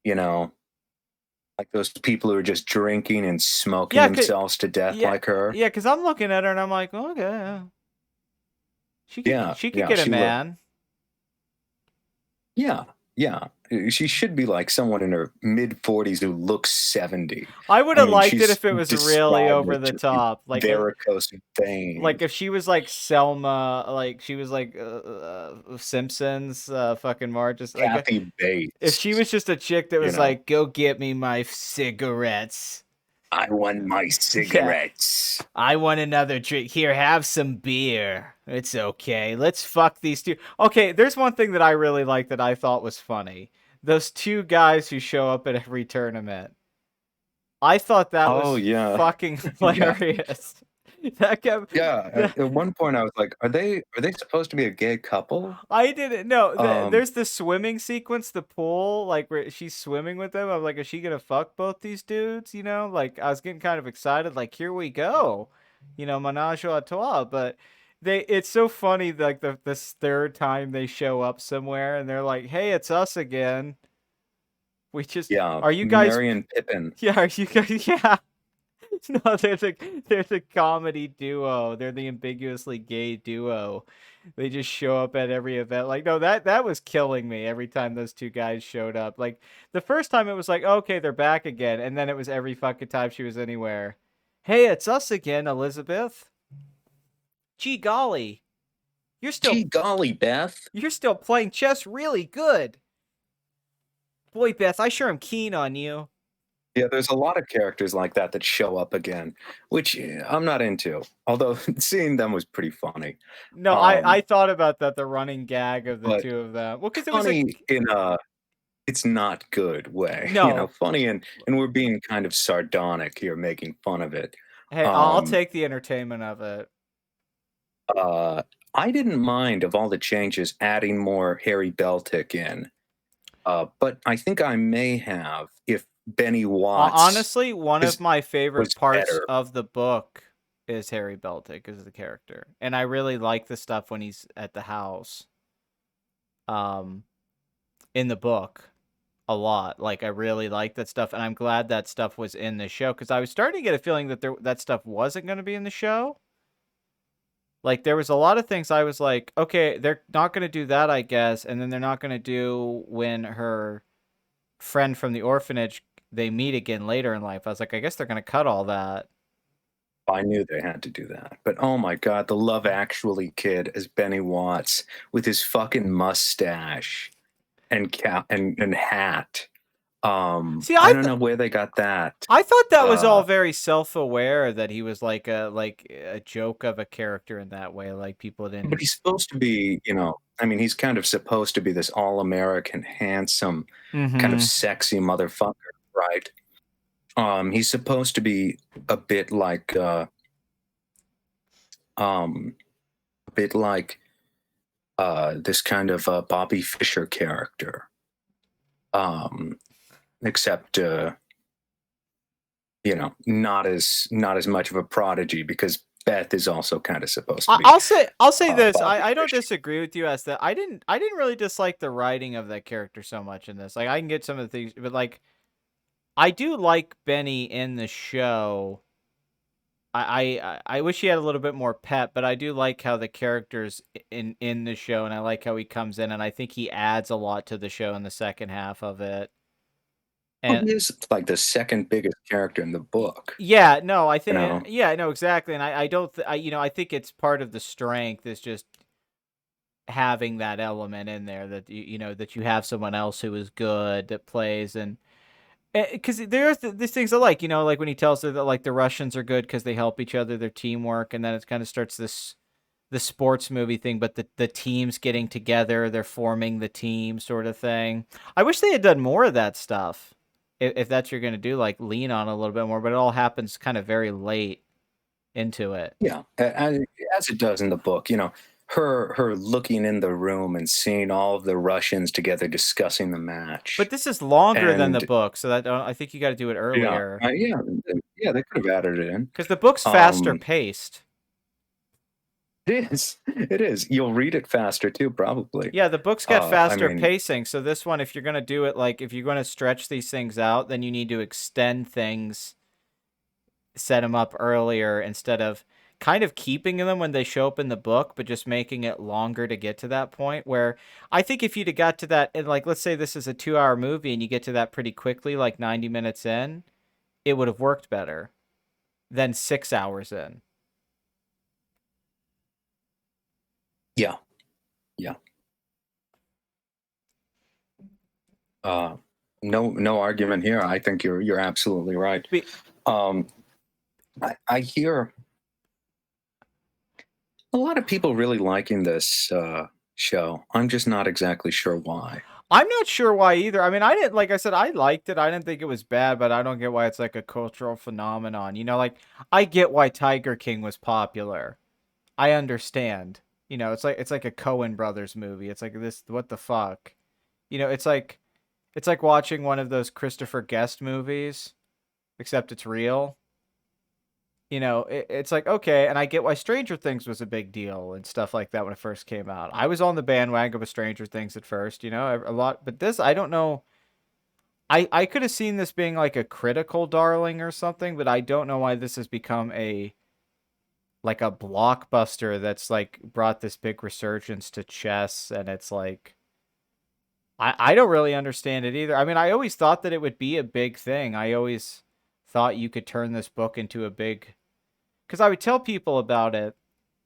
you know, like those people who are just drinking and smoking Yeah, themselves to death yeah, like her. yeah, because I'm looking at her and I'm like, okay, yeah. Yeah, She could yeah, get a she looked. man. Yeah, yeah. She should be like someone in her mid 40s who looks 70. I would I have mean, liked it she's if it was really described over with the just these top, varicose veins. like if she was like Selma, like she was like Simpsons, fucking Marge, just like Kathy if she Bates, was just a chick that you was know, like, "Go get me my cigarettes." I want my Yeah, cigarettes. I want another drink. Here, have some beer. It's okay. Let's fuck these two. Okay, there's one thing that I really like that I thought was funny. Those two guys who show up at every tournament. I thought that Oh was yeah, fucking yeah. hilarious. That kept Yeah, that, at one point I was like, "Are they supposed to be a gay couple?" I didn't know. Um, There's the swimming sequence, the pool, like where she's swimming with them. I'm like, is she gonna fuck both these dudes? You know, like I was getting kind of excited. Like, here we go, menage a trois. But it's so funny. Like this third time they show up somewhere and they're like, hey, it's us again. We just, yeah, are you guys? Marion Pippin. Yeah, are you guys? Yeah. No, there's a comedy duo. They're the ambiguously gay duo. They just show up at every event. Like, no, that was killing me every time those two guys showed up. Like the first time it was like, okay, they're back again, and then it was every fucking time she was anywhere. Hey, it's us again, Elizabeth. Gee golly, you're Gee still golly, Beth. you're still playing chess really good. Boy, Beth, I sure am keen on you. Yeah, there's a lot of characters like that show up again, which I'm not into. Although seeing them was pretty funny. No, I Um, thought about that, the running gag of the but two of them. Well, because it was a funny in a it's not good way, no. funny and we're being kind of sardonic here, making fun of it. Hey, I'll Um, take the entertainment of it. uh, I didn't mind of all the changes adding more Harry Beltic in, but I think I may have if Benny Watts Honestly, one of is my favorite was parts better. of the book is Harry Beltic as the character, and I really like the stuff when he's at the house. Um, in the book, a lot. Like I really like that stuff, and I'm glad that stuff was in the show because I was starting to get a feeling that that stuff wasn't going to be in the show. Like there was a lot of things I was like, okay, they're not going to do that, I guess, and then they're not going to do when her friend from the orphanage they meet again later in life. I was like, I guess they're gonna cut all that. I knew they had to do that. But oh my god, the Love Actually kid as Benny Watts with his fucking mustache and cap and hat. See, I don't know where they got that. I thought that was all Uh, very self-aware that he was like a joke of a character in that way. Like people but didn't. he's supposed to be, I mean, he's kind of supposed to be this all-American, handsome, kind of Mm-hmm. sexy motherfucker, right? He's supposed to be a bit like um a bit like this kind of Bobby Fischer character. Except not as much of a prodigy because Beth is also kind of supposed to be I'll say this. Bobby I don't Fischer. disagree with you as that. I didn't really dislike the writing of that character so much in this. Like I can get some of the things, but like I do like Benny in the show. I wish he had a little bit more pep, but I do like how the characters in the show, and I like how he comes in, and I think he adds a lot to the show in the second half of it. Well, And he is like the second biggest character in the book. yeah, no, I You think know, yeah, no, exactly, and I don't I think it's part of the strength is just having that element in there that you know that you have someone else who is good that plays and because there's these things I like, you know, like when he tells her that like the Russians are good because they help each other, their teamwork, and then it kind of starts the sports movie thing, but the teams getting together, they're forming the team sort of thing. I wish they had done more of that stuff. If that's what you're gonna do, like lean on a little bit more, but it all happens kind of very late into it. Yeah, as it does in the book. You know, her looking in the room and seeing all of the Russians together discussing the But match, this is longer than the and book, so that I think you got to do it yeah, earlier yeah, they could have added it in. because the book's faster Um, paced. it is, it is. You'll read it faster too, probably. Yeah, the book's got I faster mean, pacing. So this one, if you're gonna do it like if you're gonna stretch these things out, then you need to extend things, set them up earlier instead of kind of keeping them when they show up in the book, but just making it longer to get to that point. Where I think if you'd have got to that, and like let's say this is a 2 hour movie and you get to that pretty quickly, like 90 minutes in, it would have worked better than 6 hours in. yeah, yeah. Uh, no argument here. I think you're absolutely right. Be- Um, I hear a lot of people really liking this show. I'm just not exactly sure why. I'm not sure why either. I mean, I didn't, like I said, I liked it. I didn't think it was bad, but I don't get why it's like a cultural phenomenon. You know, like I get why Tiger King was popular. I understand. You know, it's like a Coen Brothers movie. It's like this what the fuck? You know, it's like watching one of those Christopher Guest movies, except it's real. You know, it's like okay, and I get why Stranger Things was a big deal and stuff like that when it first came out. I was on the bandwagon of Stranger Things at first, you know, a lot, but this I don't know. I could have seen this being like a critical darling or something, but I don't know why this has become a like a blockbuster that's like brought this big resurgence to chess and it's like I don't really understand it either. I mean, I always thought that it would be a big thing. I always thought you could turn this book into a big because I would tell people about it.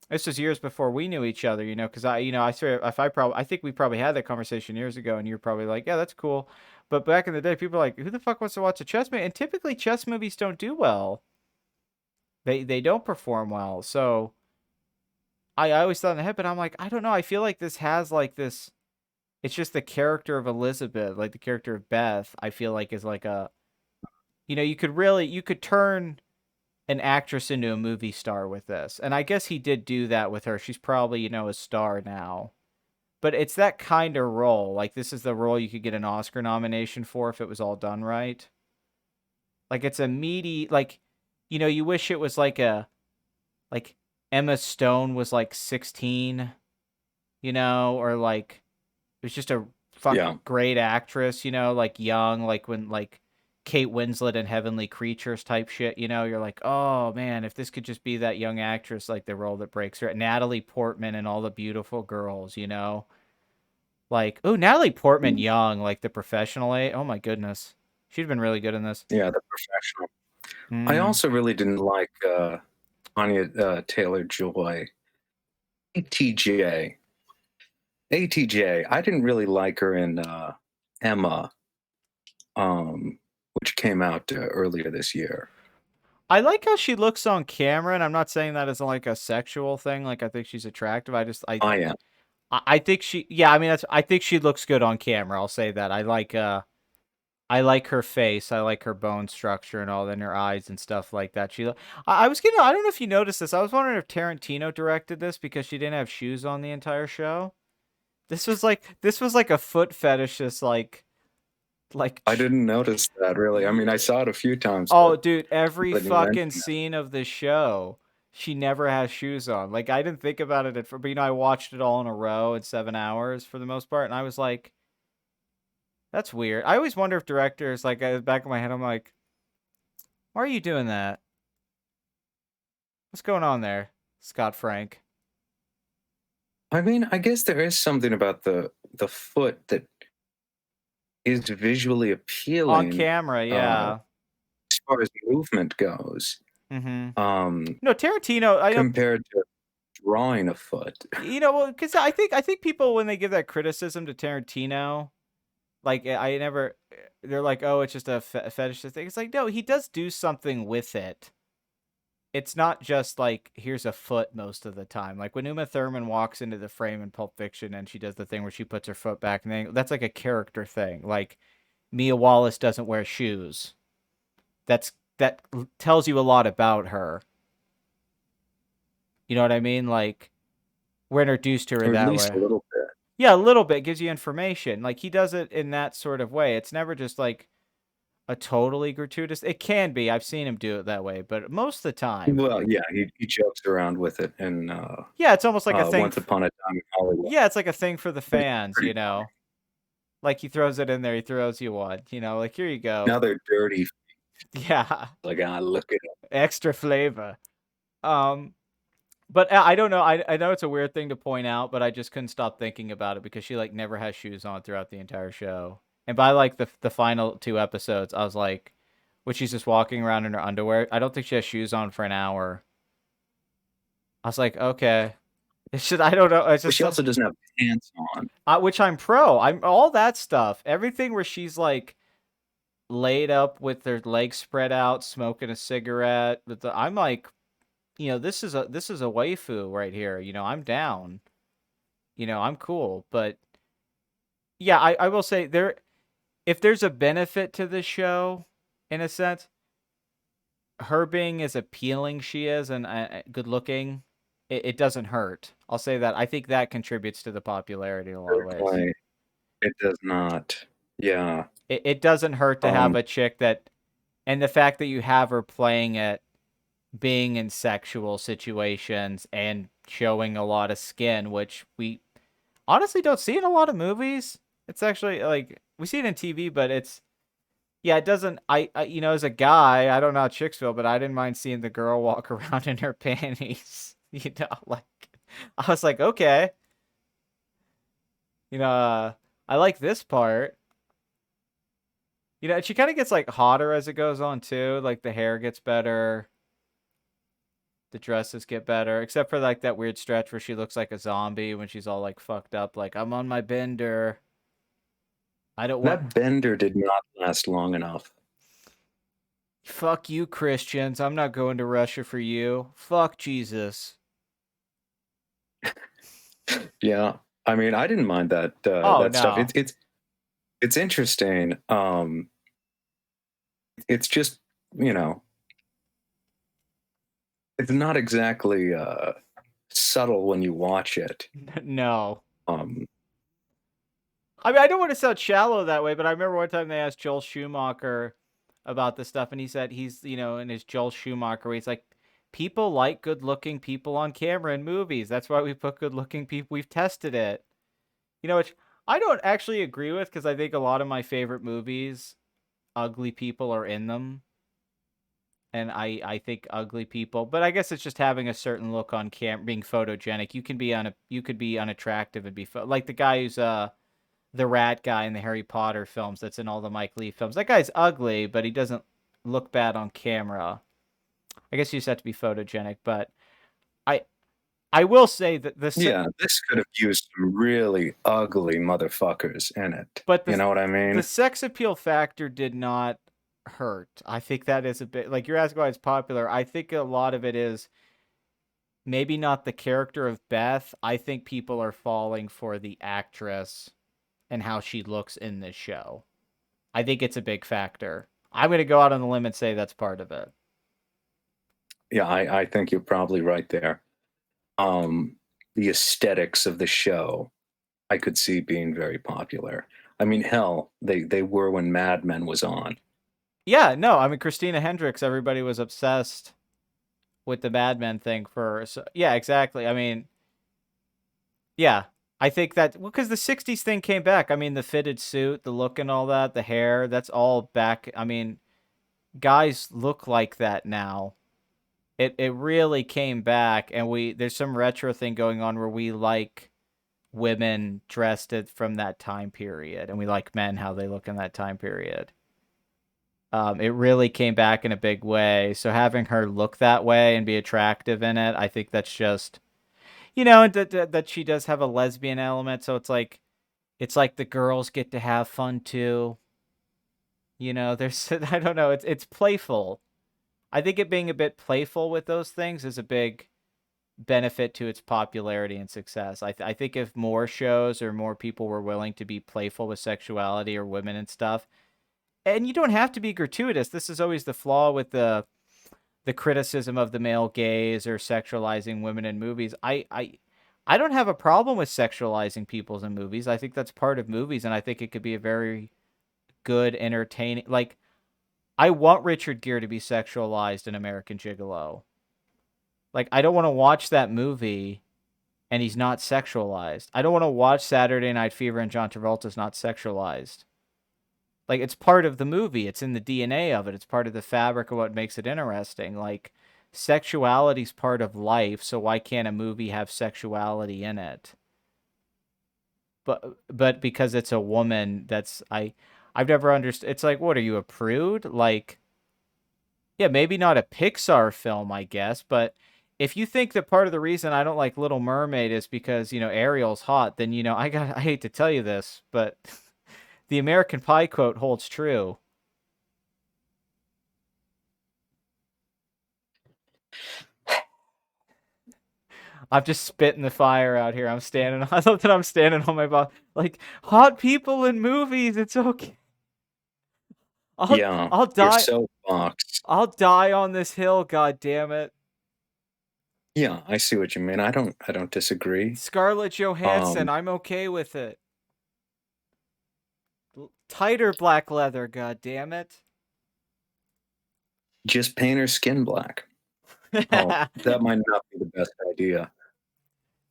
This was years before we knew each other, you know, because I swear, if I probably, I think we probably had that conversation years ago, and you're probably like, yeah, that's cool. But back in the day, people were like, who the fuck wants to watch a chess movie? And typically, chess movies don't do well. They don't perform well. So I always thought in the head, but I'm like, I don't know. I feel like this has like this. It's just the character of Elizabeth, like the character of Beth. I feel like is like a, you know, you could turn an actress into a movie star with this. And I guess he did do that with her. She's probably, you know, a star now. But it's that kind of role. Like this is the role you could get an Oscar nomination for if it was all done right. Like it's a meaty like you know, you wish it was like a like Emma Stone was like 16, you know, or like it was just a Yeah, fucking great actress, you know, like young, like when like Kate Winslet in Heavenly Creatures type shit, you know, you're like, oh man, if this could just be that young actress, like the role that breaks her. Natalie Portman and all the beautiful girls, you know, like oh Natalie Portman young, like the professional. Oh my goodness, she'd been really good in this. yeah, the professional. I Mm. also really didn't like Anya Taylor Joy. ATJ. ATJ. I didn't really like her in Emma, which came out earlier this year. I like how she looks on camera, and I'm not saying that as like a sexual thing. Like I think she's attractive. I am. I think she yeah, I mean that's I think she looks good on camera. I'll say that. I like her face. I like her bone structure and all that, and her eyes and stuff like that. I was gonna I don't know if you noticed this. I was wondering if Tarantino directed this because she didn't have shoes on the entire show. This was like a foot fetishist like I didn't notice that really. I mean, I saw it a few times, oh, dude, every but you fucking mentioned scene of the show, she never has shoes on. Like, I didn't think about it at first, but you know, I watched it all in a row in 7 hours for the most part, and I was like, that's weird. I always wonder if directors, like, at the back of my head, I'm like, why are you doing that? What's going on there, Scott Frank? I mean, I guess there is something about the foot that is visually On appealing camera, uh, yeah. as far as movement goes, Mm-hmm. um, No, Tarantino, I know compared to drawing a foot. Because I think people, when they give that criticism to Tarantino, like I never, they're like, oh, it's just a fetish thing. It's like, no, he does do something with it. It's not just like, here's a foot most of the time. Like when Uma Thurman walks into the frame in Pulp Fiction and she does the thing where she puts her foot back, and then that's like a character thing. Like Mia Wallace doesn't wear shoes. That tells you a lot about her. You know what I mean? Like we're introduced to her Or at that least way. a little bit. Yeah, a little bit gives you information. Like he does it in that sort of way. It's never just like a totally gratuitous. It can be. I've seen him do it that way, but most of the time, Well, yeah, he jokes around with it in yeah, it's almost like a thing. Once Upon a Time in Hollywood. Yeah, it's like a thing for the It's fans, pretty funny. Like he throws it in there, he throws you one, like here you go. Now they're dirty. Yeah, Like, look at it. extra flavor. Um, but I don't know. I know it's a weird thing to point out, but I just couldn't stop thinking about it because she like never has shoes on throughout the entire show. And by like the final 2 episodes, I was like, when she's just walking around in her underwear, I don't think she has shoes on for an hour. I was like, okay, it's just I don't know. It's But just she also doesn't have pants on. which I'm pro. I'm all that stuff. Everything where she's like laid up with their legs spread out, smoking a cigarette. I'm like, this is a waifu right here. I'm down. I'm cool. But yeah, I will say if there's a benefit to this show, in a sense, her being as appealing she is and good looking, it doesn't hurt. I'll say that. I think that contributes to the popularity in a lot of ways. Certainly, it does not. Yeah. It doesn't hurt to have Um, a chick and the fact that you have her playing it, being in sexual situations and showing a lot of skin, which we honestly don't see in a lot of movies. It's actually like we see it in TV, but yeah, it doesn't. As a guy, I don't know how chicks feel, but I didn't mind seeing the girl walk around in her panties. Like I was like, okay, I like this part. And she kind of gets like hotter as it goes on too. Like the hair gets better. The dresses get better, except for like that weird stretch where she looks like a zombie when she's all like fucked up, like I'm on my bender. I don't want. that bender did not last long enough. Fuck you, Christians. I'm not going to Russia for you. Fuck Jesus. Yeah. I mean, I didn't mind Oh that stuff. no. It's interesting. It's just, you know, it's not exactly subtle when you watch it. No. Um, I mean, I don't want to sound shallow that way, but I remember one time they asked Joel Schumacher about this stuff, and he said he's, in his Joel Schumacher, where he's like, people like good-looking people on camera in movies. That's why we put good-looking people. We've tested it. Which I don't actually agree with because I think a lot of my favorite movies, ugly people are in them. And I think ugly people, but I guess it's just having a certain look on camera, being photogenic. You could be unattractive and be like the guy who's the rat guy in the Harry Potter films that's in all the Mike Lee films. That guy's ugly, but he doesn't look bad on camera. I guess you just have to be photogenic, but I I will say that yeah, this could have used some really ugly motherfuckers in it. but You know what I the mean? sex appeal factor did not hurt. I think that is a bit like you're asking why it's popular. I think a lot of it is maybe not the character of Beth. I think people are falling for the actress and how she looks in this show. I think it's a big factor. I'm going to go out on the limb and say that's part of it. Yeah, I think you're probably right there. The aesthetics of the show, I could see being very popular. I mean, hell, they were when Mad Men was on. Yeah, no, I mean Christina Hendricks, everybody was obsessed with the Mad Men thing yeah, exactly. I mean, yeah, I think that because the '60s thing came back. I mean, the fitted suit, the look, and all that, the hair, that's all back. I mean, guys look like that now. It really came back, and there's some retro thing going on where we like women dressed from that time period, and we like men how they look in that time period. It really came back in a big way. So having her look that way and be attractive in it, I think that's just You know, and that she does have a lesbian element, so it's like the girls get to have fun too. You know, there's I don't know, it's playful. I think it being a bit playful with those things is a big benefit to its popularity and success. I think if more shows or more people were willing to be playful with sexuality or women and stuff, and you don't have to be gratuitous. This is always the flaw with the criticism of the male gaze or sexualizing women in movies. I don't have a problem with sexualizing people in movies. I think that's part of movies, and I think it could be a very good, entertaining. Like, I want Richard Gere to be sexualized in American Gigolo. Like, I don't want to watch that movie and he's not sexualized. I don't want to watch Saturday Night Fever and John Travolta's not sexualized. Like, it's part of the movie. It's in the DNA of it. It's part of the fabric of what makes it interesting. Like, sexuality's part of life, so why can't a movie have sexuality in it? But because it's a woman, I've never understood. It's like, what are you, a prude? Like, yeah, maybe not a Pixar film, I guess, but if you think that part of the reason I don't like Little Mermaid is because, Ariel's hot, then, I hate to tell you this, but the American Pie quote holds true. I'm just spitting the fire out here. I love that I'm standing on my boss. Like, hot people in movies, it's okay. I'll Yeah, I'll your die soapbox. I'll die on this hill, god damn it. Yeah, I see what you mean. I don't disagree. Scarlett Johansson, Um, I'm okay with it. Tighter black leather, god damn it. just paint her skin black. Oh, that might not be the best idea.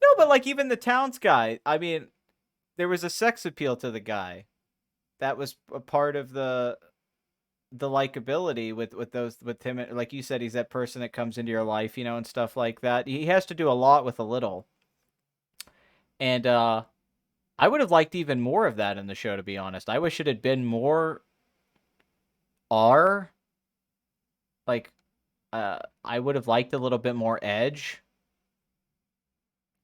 No, but like even the Towns guy, I mean, there was a sex appeal to the guy. That was a part of the likability with those with him. Like you said, he's that person that comes into your life, and stuff like that. He has to do a lot with a little. And I would have liked even more of that in the show, to be honest. I wish it had been more R. Like, I would have liked a little bit more edge.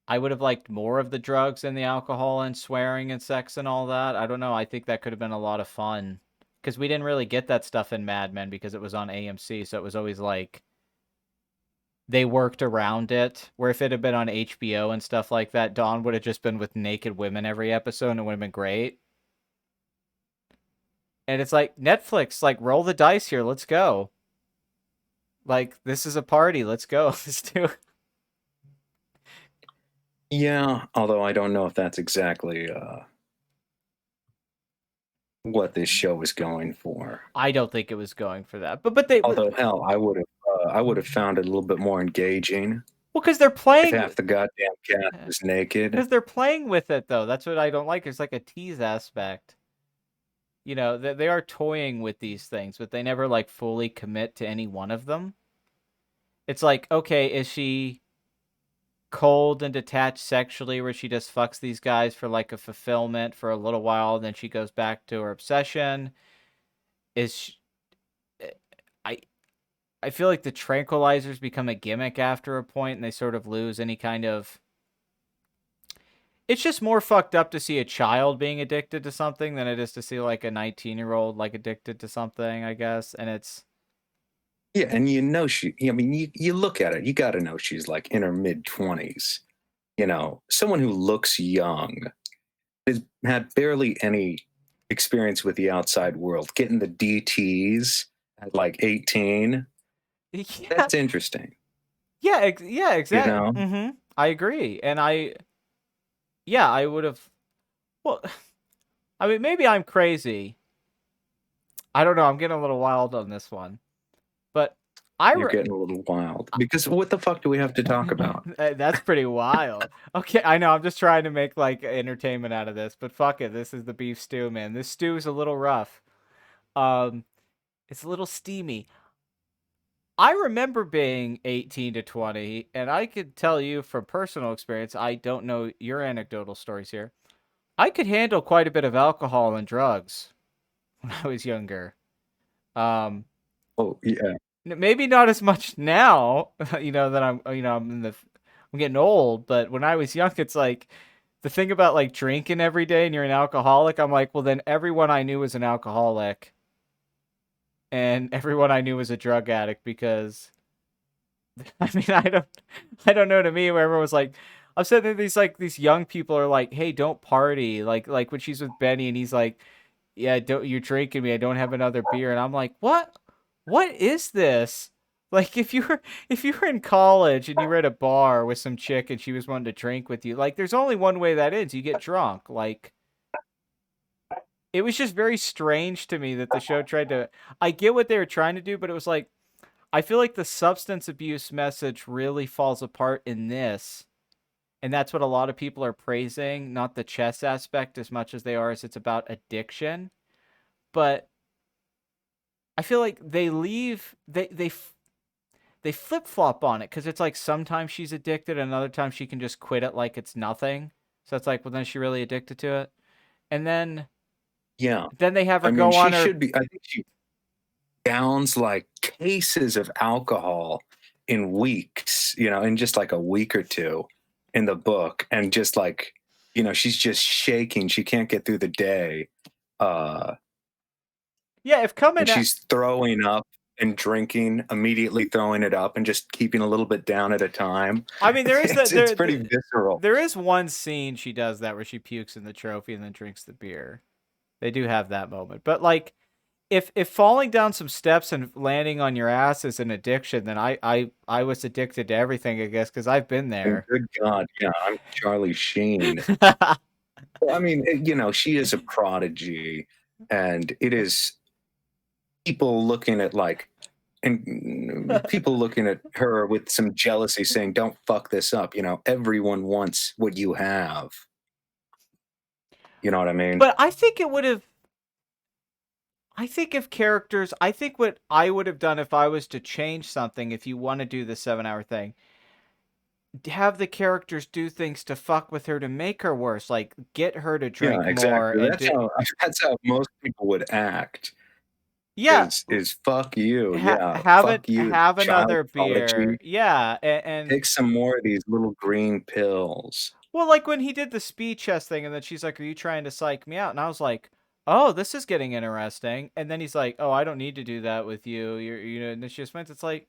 I would have liked more of the drugs and the alcohol and swearing and sex and all that. I don't know. I think that could have been a lot of fun. Because we didn't really get that stuff in Mad Men because it was on AMC. So it was always like they worked around it. Where if it had been on HBO and stuff like that, Dawn would have just been with naked women every episode and it would have been great. And it's like, Netflix, like, roll the dice here. Let's go. Like, this is a party. Let's go. Let's do it. Yeah, although I don't know if that's exactly what this show is going for. I don't think it was going for that. But they, well, Although hell, I would have found it a little bit more engaging because they're if playing. half the goddamn cast is naked. Because they're playing with it, though. That's what I don't like. There's like a tease aspect. They are toying with these things, but they never like fully commit to any one of them. It's like, okay, is she cold and detached sexually where she just fucks these guys for like a fulfillment for a little while, and then she goes back to her obsession? Is she, I I feel like the tranquilizers become a gimmick after a point, and they sort of lose any kind of. It's just more fucked up to see a child being addicted to something than it is to see like a 19-year-old like addicted to something, I guess. And it's Yeah, and I mean, you look at it, you got to know she's like in her mid-20s. Someone who looks young has had barely any experience with the outside world. Getting the DTs at like 18, yeah, that's interesting. yeah, You exactly. know? I agree, and yeah, I would have. Well, I mean, maybe I'm crazy. I don't know. I'm getting a little wild on this one, but I You're getting a little wild because what the fuck do we have to talk about? That's pretty wild. Okay, I know. I'm just trying to make like entertainment out of this, but fuck it. This is the beef stew, man. This stew is a little rough. Um, it's a little steamy. I remember being 18 to 20, and I could tell you from personal experience, I don't know your anecdotal stories here. I could handle quite a bit of alcohol and drugs when I was younger. Um, Oh yeah, Maybe not as much now, that I'm in the I'm getting old, but when I was young, it's like the thing about like drinking every day and you're an alcoholic. I'm like, well, then everyone I knew was an alcoholic, and everyone I knew was a drug addict because I mean, I don't know. To me, where everyone was like, I'm saying that these young people are like, hey, don't party. Like when she's with Benny and he's like, yeah, don't you're drinking me. I don't have another beer, and I'm like, what? What is this? Like if you were in college and you were at a bar with some chick and she was wanting to drink with you, like there's only one way that ends. You get drunk. Like it was just very strange to me that the show tried to. I get what they were trying to do, but it was like I feel like the substance abuse message really falls apart in this. And that's what a lot of people are praising, not the chess aspect as much as they are as it's about addiction. But I feel like they flip-flop on it cuz it's like sometimes she's addicted and other times she can just quit it like it's nothing. So it's like, well then is she really addicted to it? And Yeah. then they have her I mean, go she on her. should be. I think she downs like cases of alcohol in weeks, in just like a week or two in the book. And just like, she's just shaking. She can't get through the day. Uh, Yeah, if coming and at she's throwing up and drinking, immediately throwing it up and just keeping a little bit down at a time. I mean, there is that It's pretty visceral. there is one scene she does that where she pukes in the trophy and then drinks the beer. They do have that moment. But like if falling down some steps and landing on your ass is an addiction, then I was addicted to everything, I guess, because I've been And there. good God, yeah, I'm Charlie Sheen. Well, I mean, she is a prodigy, and it is people looking at like, and people looking at her with some jealousy, saying, "Don't fuck this up." Everyone wants what you have. You know what I mean? But I think it would have. I think if characters, I think what I would have done if I was to change something, if you want to do the 7 hour thing, have the characters do things to fuck with her to make her worse, like get her to Yeah, drink more exactly. and That's do. how most people would act. Yeah, Is fuck you? Yeah, have it, fuck you, have child another beer. prodigy. Yeah, and Take some more of these little green pills. well, like when he did the speed chess thing, and then she's like, "Are you trying to psych me out?" And I was like, "Oh, this is getting interesting." And then he's like, "Oh, I don't need to do that with you. And then she just went. It's like,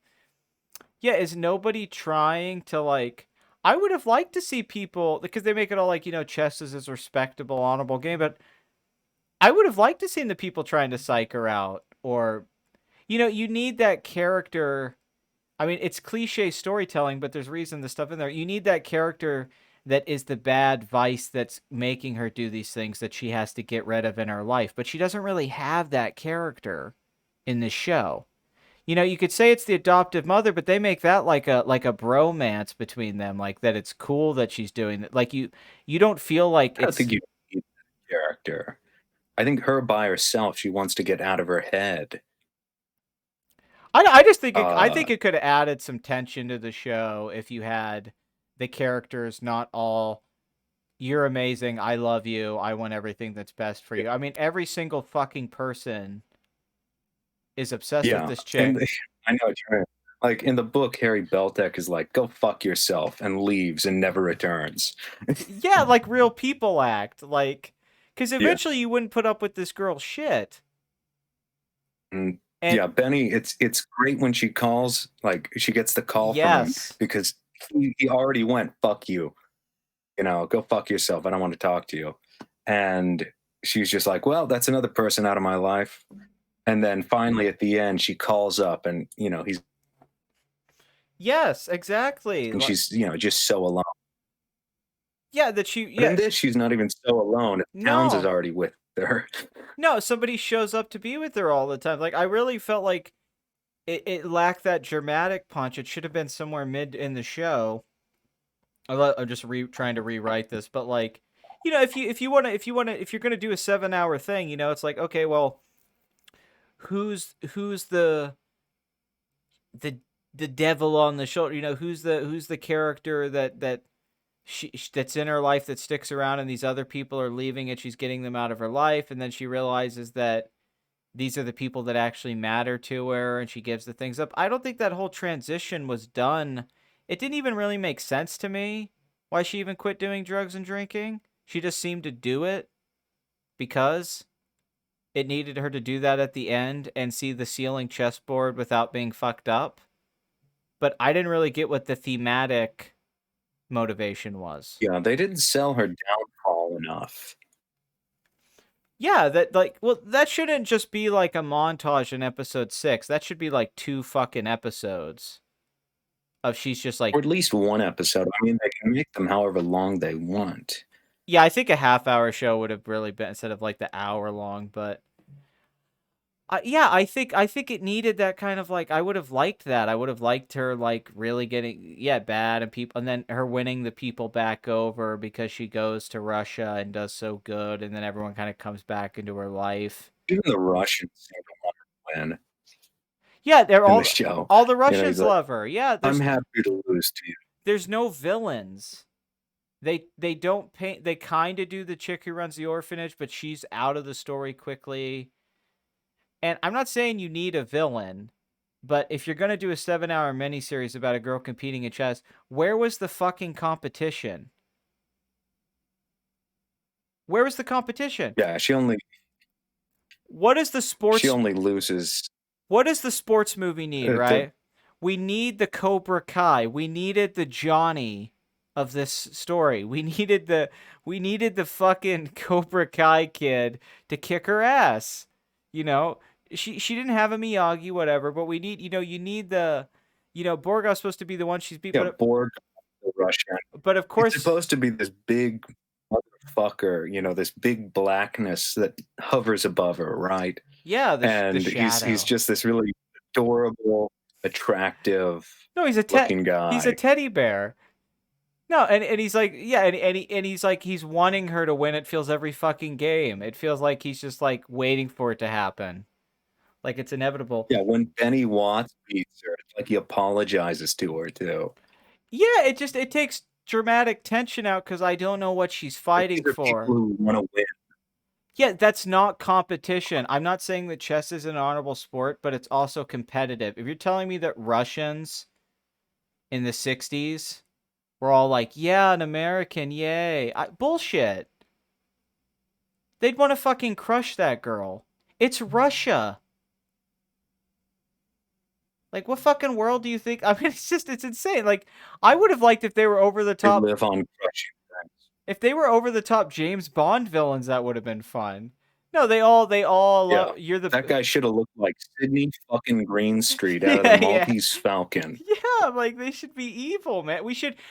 yeah, is nobody trying to like? I would have liked to see people because they make it all like chess is this respectable, honorable game, but I would have liked to seen the people trying to psych her out, or you need that character. I mean, it's cliche storytelling, but there's reason the stuff in there. You need that character that is the bad vice that's making her do these things that she has to get rid of in her life. But she doesn't really have that character in this show. You could say it's the adoptive mother, but they make that like a bromance between them, like that it's cool that she's doing it. Like you don't feel like I don't it's. think you need that character. I think her by herself, she wants to get out of her head. I just think I Uh, think it could have added some tension to the show if you had the characters not all you're amazing. I love you. I want everything that's best for you. I mean, every single fucking person is obsessed with yeah, this and chick. I know what you mean. Like in the book, Harry Beltek is like, "Go fuck yourself," and leaves and never returns. Yeah, like real people act. Like, because Yeah, eventually you wouldn't put up with this girl's shit. and And yeah, Benny. It's great when she calls. Like she gets the call from him yes. because he already went, "Fuck you." Go fuck yourself. I don't want to talk to you. And she's just like, well, that's another person out of my life. And then finally at the end, she calls up and, Yes, exactly. she's, just so alone. Yeah, But in yeah. this, she's not even so alone. Towns is No. already with her. No, somebody shows up to be with her all the time. Like I really felt like it lacked that dramatic punch. It should have been somewhere mid in the show. I'm just trying to rewrite this, but like, if you're gonna do a 7 hour thing, it's like, okay, well, who's the the devil on the shoulder? Who's the character that's in her life that sticks around, and these other people are leaving it. She's getting them out of her life, and then she realizes that these are the people that actually matter to her, and she gives the things up. I don't think that whole transition was done it didn't even really make sense to me why she even quit doing drugs and drinking. She just seemed to do it because it needed her to do that at the end and see the ceiling chessboard without being fucked up. But I didn't really get what the thematic motivation was. Yeah, they didn't sell her downfall enough. Yeah, that shouldn't just be like a montage in episode 6. That should be like 2 fucking episodes of she's just like, Or at least one episode. I mean, they can make them however long they want. yeah, I think a half-hour show would have really been instead of like the hour long, but yeah, I think it needed that kind of like I would have liked that. I would have liked her like really getting bad and people and then her winning the people back over because she goes to Russia and does so good and then everyone kind of comes back into her life. Even the Russians seem to want to win Yeah, they're in the show. all the You know, he's Russians like, love her. Yeah, I'm happy to lose to you. there's no villains. They don't paint they kind of do the chick who runs the orphanage, but she's out of the story quickly. And I'm not saying you need a villain, but if you're going to do a 7-hour miniseries about a girl competing in chess, where was the fucking competition? Where was the competition? Yeah, What is the sports she only loses. What does the sports movie need, The right? We need the Cobra Kai. We needed the Johnny of this story. We needed the fucking Cobra Kai kid to kick her ass. You know, she didn't have a Miyagi, whatever, but we need, you need the, Borgov's supposed to be the one she's beat, Borg, the Russian. but of He's course, supposed to be this big motherfucker, this big blackness that hovers above her, right? yeah, And the shadow. he's just this really adorable, attractive No, looking guy. He's a teddy bear. No, and he's like, yeah, and he's like, he's wanting her to win. It feels every fucking game. It feels like he's just like waiting for it to happen, like it's inevitable. Yeah, when Benny Watts beats her, it's like he apologizes to her too. Yeah, it takes dramatic tension out because I don't know what she's fighting These are for. people who want to win. Yeah, that's not competition. I'm not saying that chess is an honorable sport, but it's also competitive. If you're telling me that Russians in the 60s were all like, yeah, an American, yay. Bullshit. They'd want to fucking crush that girl. It's Russia. Like, what fucking world do you think? I mean, it's insane. Like, I would have liked if they were over the They top. live on crushing things. If they were over the top James Bond villains, that would have been fun. No, they all Yeah, you're the that guy should have looked like Sidney fucking Greenstreet out of the Maltese Falcon. Yeah, like they should be evil, man.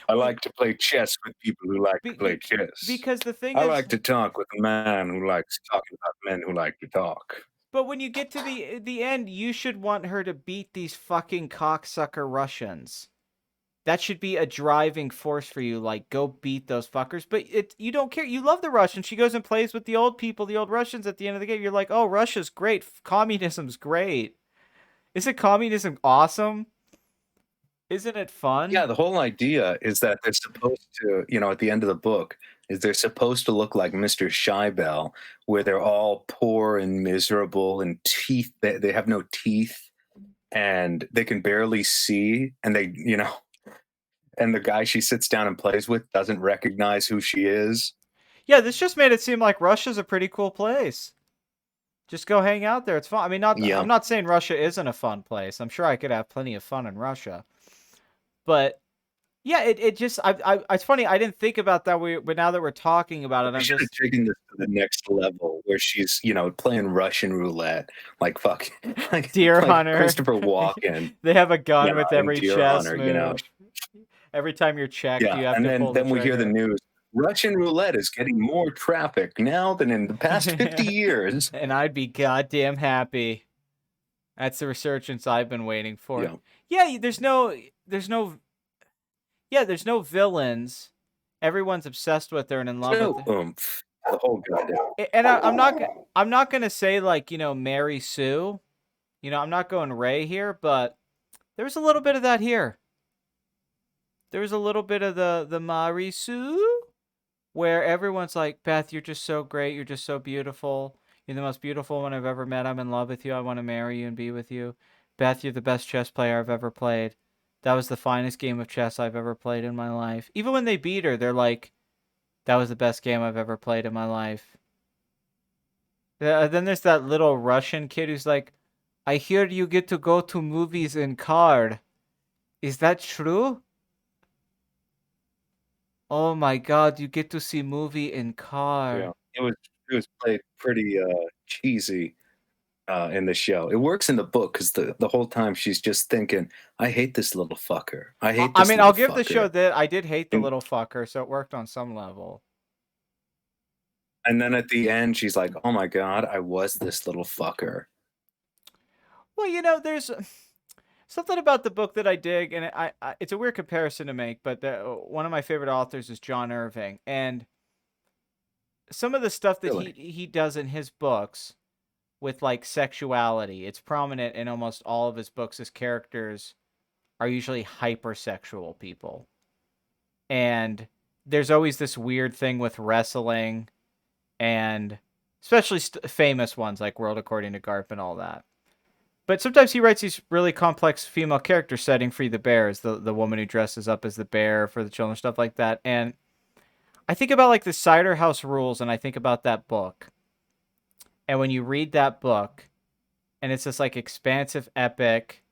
I like to play chess with people who like to play chess. Because the thing I is, like to talk with a man who likes talking about men who like to talk. but when you get to the end, you should want her to beat these fucking cocksucker Russians. That should be a driving force for you. Like, go beat those fuckers. But you don't care. You love the Russians. She goes and plays with the old people, the old Russians at the end of the game. You're like, oh, Russia's great. Communism's great. Isn't communism awesome? Isn't it fun? Yeah, the whole idea is that they're supposed to, at the end of the book, is they're supposed to look like Mr. Scheibel, where they're all poor and miserable and teeth. They have no teeth and they can barely see. And and the guy she sits down and plays with doesn't recognize who she is. Yeah, this just made it seem like Russia's a pretty cool place. Just go hang out there. It's fun. I mean, I'm not saying Russia isn't a fun place. I'm sure I could have plenty of fun in Russia. But yeah, it just it's funny. I didn't think about that. But now that we're talking about it, I'm should just have taken this to the next level where she's playing Russian roulette like fuck, like Deer Hunter, Christopher Walken. They have a gun with every Deer chess Hunter, move. Every time you're checked, you have and to then, pull the we hear the trigger. news. Russian roulette is getting more traffic now than in the past 50 years. And I'd be goddamn happy. That's the resurgence I've been waiting for. Yeah, there's no villains. Everyone's obsessed with her and in love with her. Oomph. The whole goddamn. And I'm not gonna say like Mary Sue. I'm not going Ray here, but there's a little bit of that here. There's a little bit of the Mary Sue, where everyone's like, Beth, you're just so great. You're just so beautiful. You're the most beautiful one I've ever met. I'm in love with you. I want to marry you and be with you. Beth, you're the best chess player I've ever played. That was the finest game of chess I've ever played in my life. Even when they beat her, they're like, that was the best game I've ever played in my life. Then there's that little Russian kid who's like, I hear you get to go to movies in car. Is that true? Oh my god, you get to see movie in car. Yeah, it was played pretty cheesy in the show. It works in the book because the whole time she's just thinking, "I hate this little fucker. I hate I this mean, little I'll give the show fucker." that I did hate the And, little fucker, so it worked on some level. and then at the end, she's like, "Oh my god, I was this little fucker." Well, there's something about the book that I dig, and it's a weird comparison to make, but one of my favorite authors is John Irving, and some of the stuff that Really? he does in his books with like sexuality, it's prominent in almost all of his books. His characters are usually hypersexual people, and there's always this weird thing with wrestling, and especially famous ones like World According to Garp and all that. But sometimes he writes these really complex female characters setting free the bears, the woman who dresses up as the bear for the children, stuff like that. And I think about like the Cider House Rules, and I think about that book. And when you read that book, and it's this like expansive epic,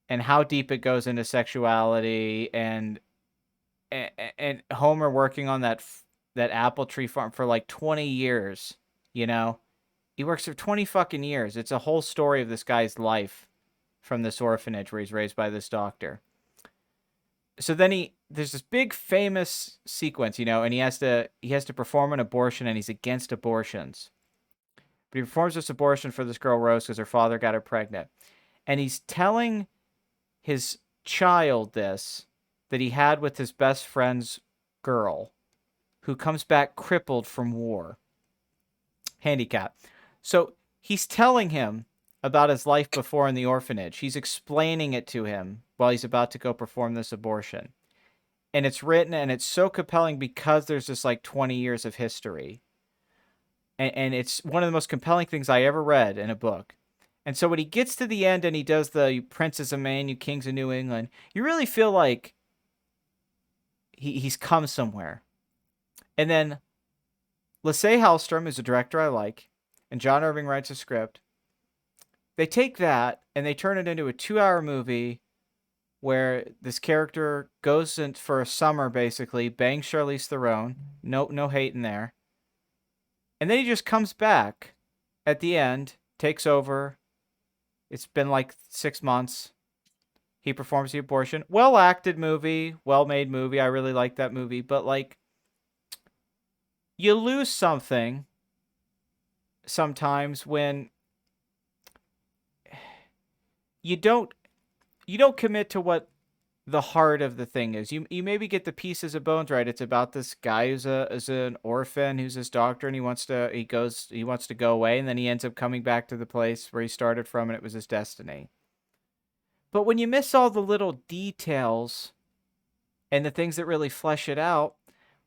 and how deep it goes into sexuality, and Homer working on that apple tree farm for like 20 years, you know? He works for 20 fucking years. It's a whole story of this guy's life from this orphanage where he's raised by this doctor. So then there's this big famous sequence, and he has to perform an abortion, and he's against abortions. But he performs this abortion for this girl Rose because her father got her pregnant. And he's telling his child this that he had with his best friend's girl, who comes back crippled from war. Handicap. So he's telling him about his life before in the orphanage. He's explaining it to him while he's about to go perform this abortion. And it's written, and it's so compelling because there's this like 20 years of history. And it's one of the most compelling things I ever read in a book. And so when he gets to the end and he does the Princes of Maine, you Kings of New England, you really feel like he's come somewhere. And then Lasse Hallström is a director I like, and John Irving writes a script. They take that and they turn it into a 2-hour movie where this character goes in for a summer, basically, bangs Charlize Theron. No hate in there. And then he just comes back at the end, takes over. It's been like 6 months. He performs the abortion. Well-acted movie, well-made movie. I really like that movie. But, like, you lose something sometimes when you don't commit to what the heart of the thing is. You maybe get the pieces of bones right. It's about this guy who's an orphan, who's this doctor, and he wants to go away, and then he ends up coming back to the place where he started from, and it was his destiny. But when you miss all the little details and the things that really flesh it out,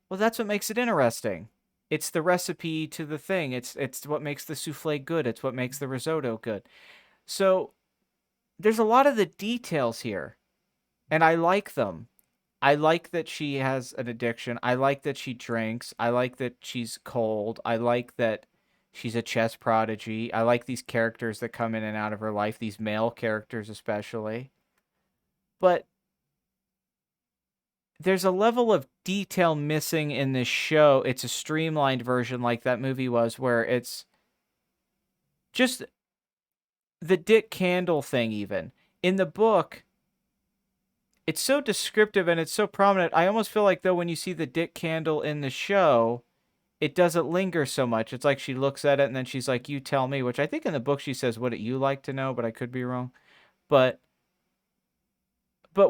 well, that's what makes it interesting. It's the recipe to the thing. It's what makes the souffle good. It's what makes the risotto good. So there's a lot of the details here, and I like them. I like that she has an addiction. I like that she drinks. I like that she's cold. I like that she's a chess prodigy. I like these characters that come in and out of her life, these male characters especially. But there's a level of detail missing in this show. It's a streamlined version like that movie was, where it's just the Dick Candle thing even. In the book, it's so descriptive and it's so prominent. I almost feel like, though, when you see the Dick Candle in the show, it doesn't linger so much. It's like she looks at it and then she's like, you tell me, which I think in the book she says, wouldn't you like to know? But I could be wrong. But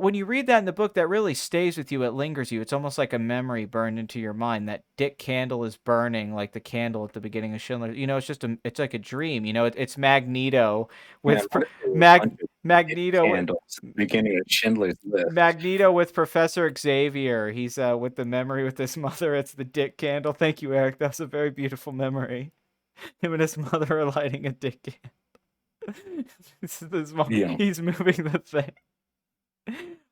when you read that in the book, that really stays with you. It lingers you. It's almost like a memory burned into your mind. That Dick Candle is burning like the candle at the beginning of Schindler. It's like a dream. It's Magneto Man, with what if there were a bunch of Magneto with candles at the beginning of Schindler's List? Magneto with Professor Xavier. He's with the memory with his mother. It's the Dick Candle. Thank you, Eric. That was a very beautiful memory. Him and his mother are lighting a Dick candle. Yeah. He's moving the thing.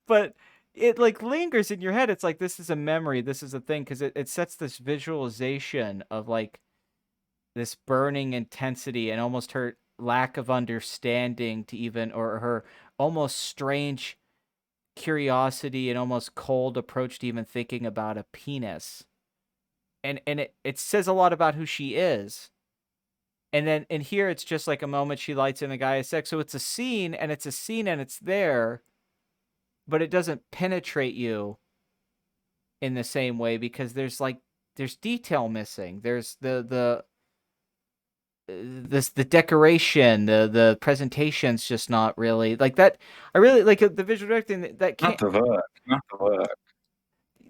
but it like lingers in your head. It's like this is a memory, this is a thing, because it sets this visualization of like this burning intensity and almost her lack of understanding to even, or her almost strange curiosity and almost cold approach to even thinking about a penis. And it says a lot about who she is. And then in here it's just like a moment she lights in a guy has sex. So it's a scene and it's a scene and it's there, but it doesn't penetrate you in the same way because there's detail missing. There's the decoration, the presentation's just not really like that. I really like the visual directing that Not can't. the work, not the work.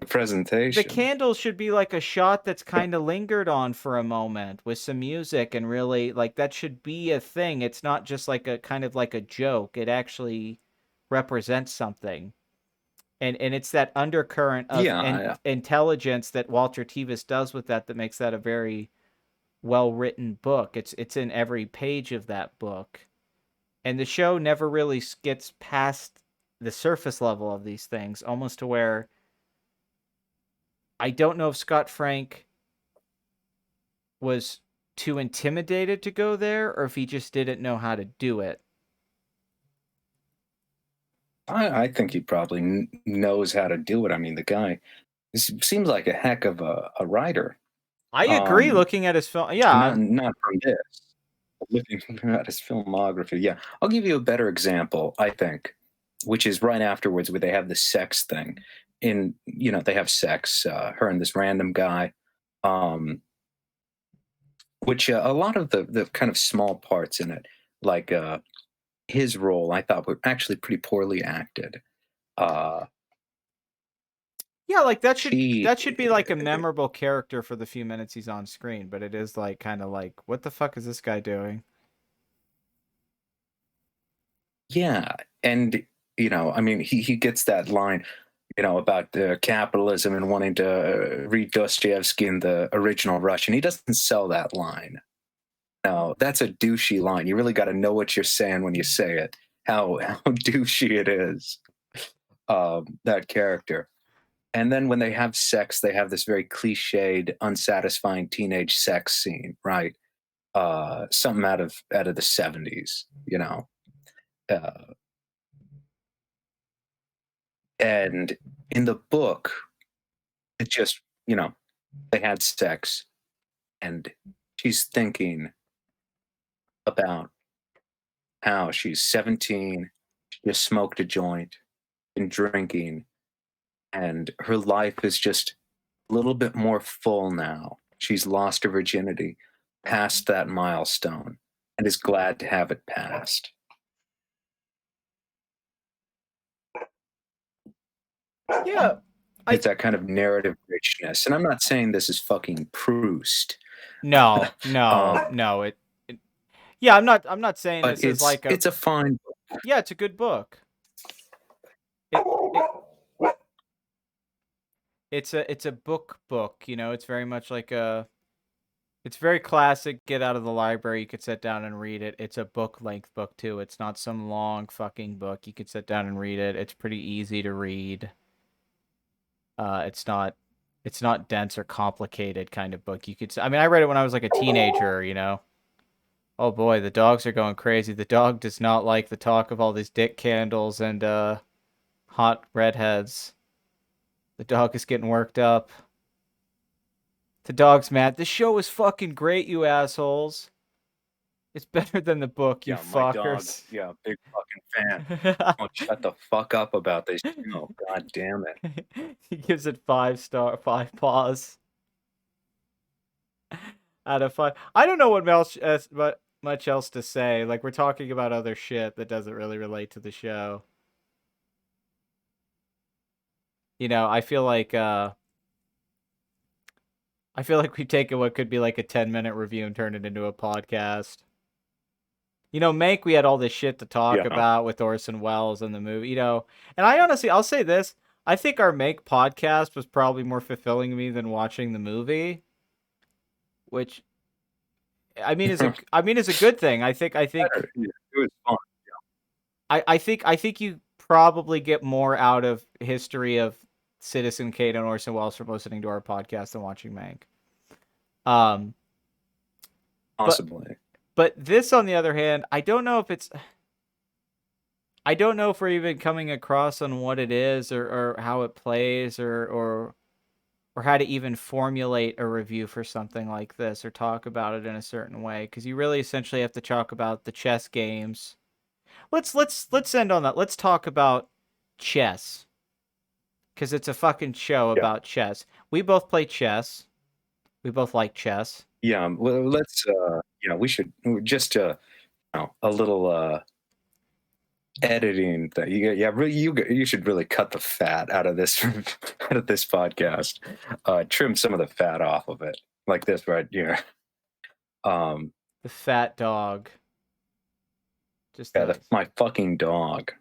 The The presentation. candle should be like a shot that's kind of lingered on for a moment with some music, and really like that should be a thing. It's not just like a kind of like a joke. It actually represents something. And it's that undercurrent of Yeah, intelligence that Walter Tevis does with that makes that a very well written book. It's in every page of that book. And the show never really gets past the surface level of these things, almost to where I don't know if Scott Frank was too intimidated to go there or if he just didn't know how to do it. I think he probably knows how to do it. I mean, the guy seems like a heck of a writer. I agree Um, looking at his film. Yeah. not from this. Looking at his filmography, yeah. I'll give you a better example, I think, which is right afterwards where they have the sex thing. They have sex, her and this random guy, um, which a lot of the kind of small parts in it, like his role, I thought were actually pretty poorly acted. Uh, Yeah, like she, that should be like a memorable character for the few minutes he's on screen, but it is like kind of like what the fuck is this guy doing? yeah, and I mean, he gets that line, about the capitalism and wanting to read Dostoevsky in the original Russian. He doesn't sell that line. No, that's a douchey line. You really got to know what you're saying when you say it. How douchey it is. That character. And then when they have sex, they have this very cliched, unsatisfying teenage sex scene, right? Something out of the '70s, Uh, and in the book, it just, they had sex, and she's thinking about how she's 17, she just smoked a joint, and drinking, and her life is just a little bit more full now. She's lost her virginity, past that milestone, and is glad to have it passed. Yeah. It's I that kind of narrative richness. And I'm not saying this is fucking Proust, no, um, no, no. It yeah, I'm not saying but this is like a it's a fine. yeah, it's a good book. It it's a book, it's very much like a it's very classic, get out of the library, you could sit down and read it. It's a book length book too. It's not some long fucking book. You could sit down and read it. It's pretty easy to read. It's not dense or complicated kind of book. I mean, I read it when I was like a teenager. Oh boy, the dogs are going crazy. The dog does not like the talk of all these dick candles and hot redheads. The dog is getting worked up. The dog's mad. This show is fucking great, you assholes. It's better than the book, you Yeah, my dog. fuckers. Yeah, big fucking fan. Oh, shut the fuck up about this. Oh, god damn it. He gives it 5 paws out of 5. I don't know what much else to say. Like we're talking about other shit that doesn't really relate to the show. I feel like we've taken what could be like a 10-minute review and turned it into a podcast. Mank, we had all this shit to talk Yeah. about with Orson Welles and the movie, and I honestly, I'll say this. I think our Mank podcast was probably more fulfilling to me than watching the movie, which I mean is a good thing. I think Better. Yeah, it was fun. I think you probably get more out of history of Citizen Kate and Orson Welles from listening to our podcast than watching Mank. Um, but Possibly. but this, on the other hand, I don't know if we're even coming across on what it is or how it plays or how to even formulate a review for something like this or talk about it in a certain way, because you really essentially have to talk about the chess games. Let's end on that. Let's talk about chess, because it's a fucking show Yeah. about chess. We both play chess. We both like chess. Yeah. Well, let's. We should just a little editing that really you should really cut the fat out of this out of this podcast. Trim some of the fat off of it, like this right here. The fat dog. Just Yeah, my fucking dog.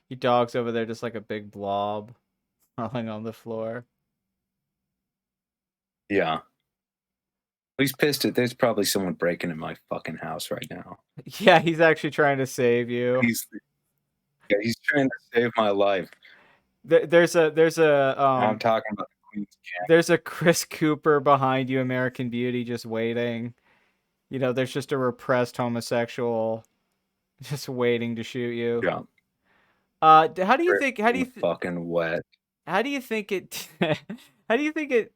your dog's over there just like a big blob crawling on the floor. Yeah. He's pissed at there's probably someone breaking in my fucking house right now. Yeah, he's actually trying to save you. He's trying to save my life. There's a I'm talking about the Queen's Gambit. There's a Chris Cooper behind you, American Beauty, just waiting. You know, there's just a repressed homosexual just waiting to shoot you. Yeah. How do you think? Fucking wet. How do you think it? How do you think it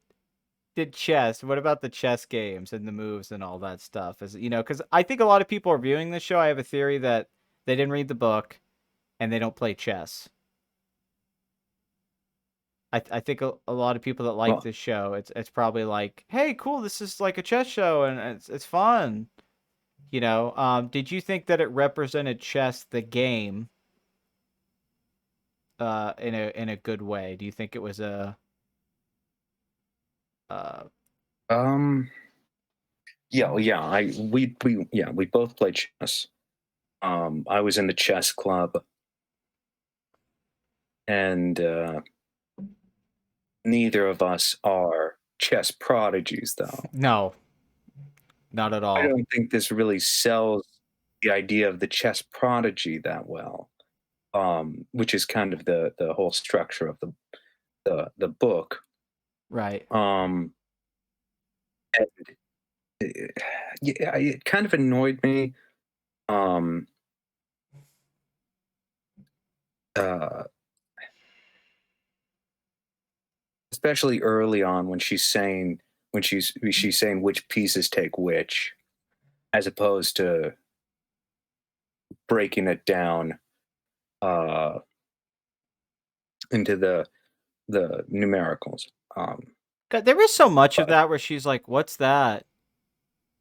did chess? What about the chess games and the moves and all that stuff? Is because I think a lot of people are viewing this show. I have a theory that they didn't read the book and they don't play chess. I think a lot of people that like this show, it's probably like, hey, cool, this is like a chess show and it's fun. Did you think that it represented chess, the game, in a good way? Do you think it was a we both played chess. I was in the chess club, and neither of us are chess prodigies, though. No, not at all. I don't think this really sells the idea of the chess prodigy that well, which is kind of the whole structure of the book. Right. And it kind of annoyed me. Especially early on when she's saying which pieces take which, as opposed to breaking it down into the numericals. God, there is so much of that where she's like, "What's that?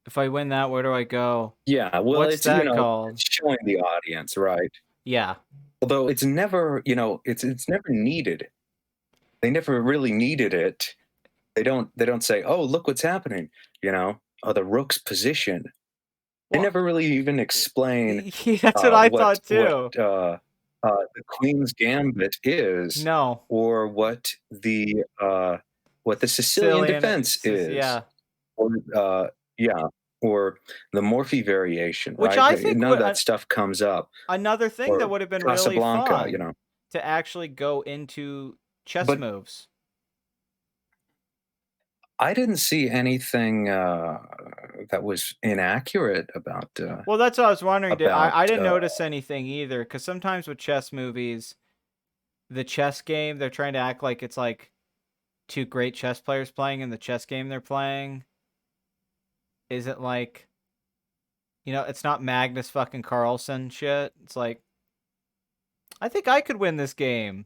If I win that, where do I go?" Yeah, well, what's it's that called? It's showing the audience, right? Yeah. Although it's never, it's never needed. They never really needed it. They don't say, "Oh, look what's happening," the rook's position. They never really even explain. That's what I thought too. The Queen's Gambit is, no, or what the Sicilian defense is, yeah, or the Morphy variation, which right? I think none of that stuff comes up. Another thing that would have been really fun, to actually go into chess moves. I didn't see anything that was inaccurate about. Well, that's what I was wondering. I didn't notice anything either, because sometimes with chess movies, the chess game, they're trying to act like it's like two great chess players playing, and the chess game they're playing isn't like, it's not Magnus fucking Carlsen shit. It's like, I think I could win this game,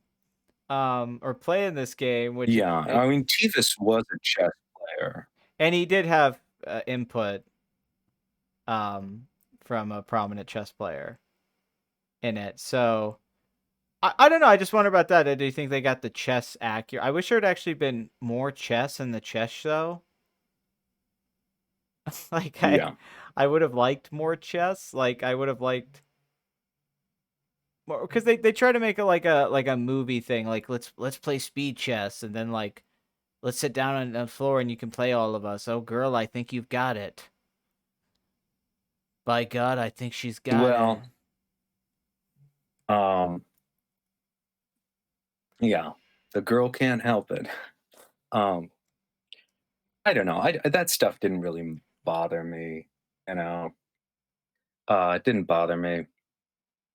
or play in this game. Which I mean, Tevis was a chess player, and he did have input from a prominent chess player in it. So I don't know. I just wonder about that. Do you think they got the chess accurate? I wish there had actually been more chess in the chess show. Like I would have liked more chess. Like I would have liked more, because they try to make it like a movie thing. Like let's play speed chess, and then like let's sit down on the floor and you can play all of us. Oh girl, I think you've got it. By God, I think she's got it. Yeah, the girl can't help it. Um, I don't know. That stuff didn't really bother me. You know, it didn't bother me.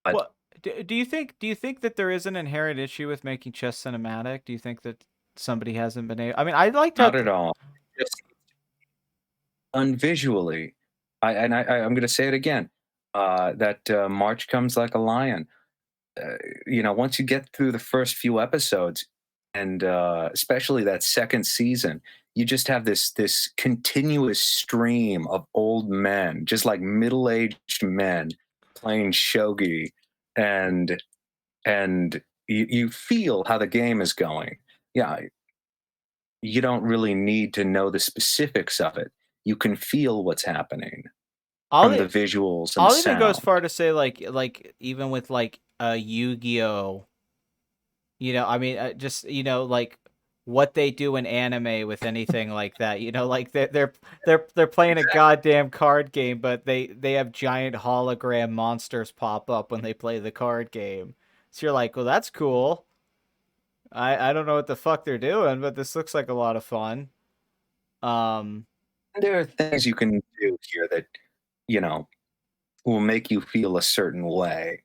But What do you think that there is an inherent issue with making chess cinematic? Do you think that somebody hasn't been able? I mean, I liked how not at all. Just unvisually. I'm going to say it again. That March comes like a lion. Once you get through the first few episodes, and especially that second season, you just have this continuous stream of old men, just like middle aged men playing shogi, and you feel how the game is going. Yeah, you don't really need to know the specifics of it. You can feel what's happening I'll from the e- visuals and the I'll even go as sound. far to say like even with like a Yu-Gi-Oh, I mean, just like what they do in anime with anything like that. Like they're playing a goddamn card game, but they have giant hologram monsters pop up when they play the card game. So you're like, well, that's cool. I don't know what the fuck they're doing, but this looks like a lot of fun. Um, There are things you can do here that you know will make you feel a certain way.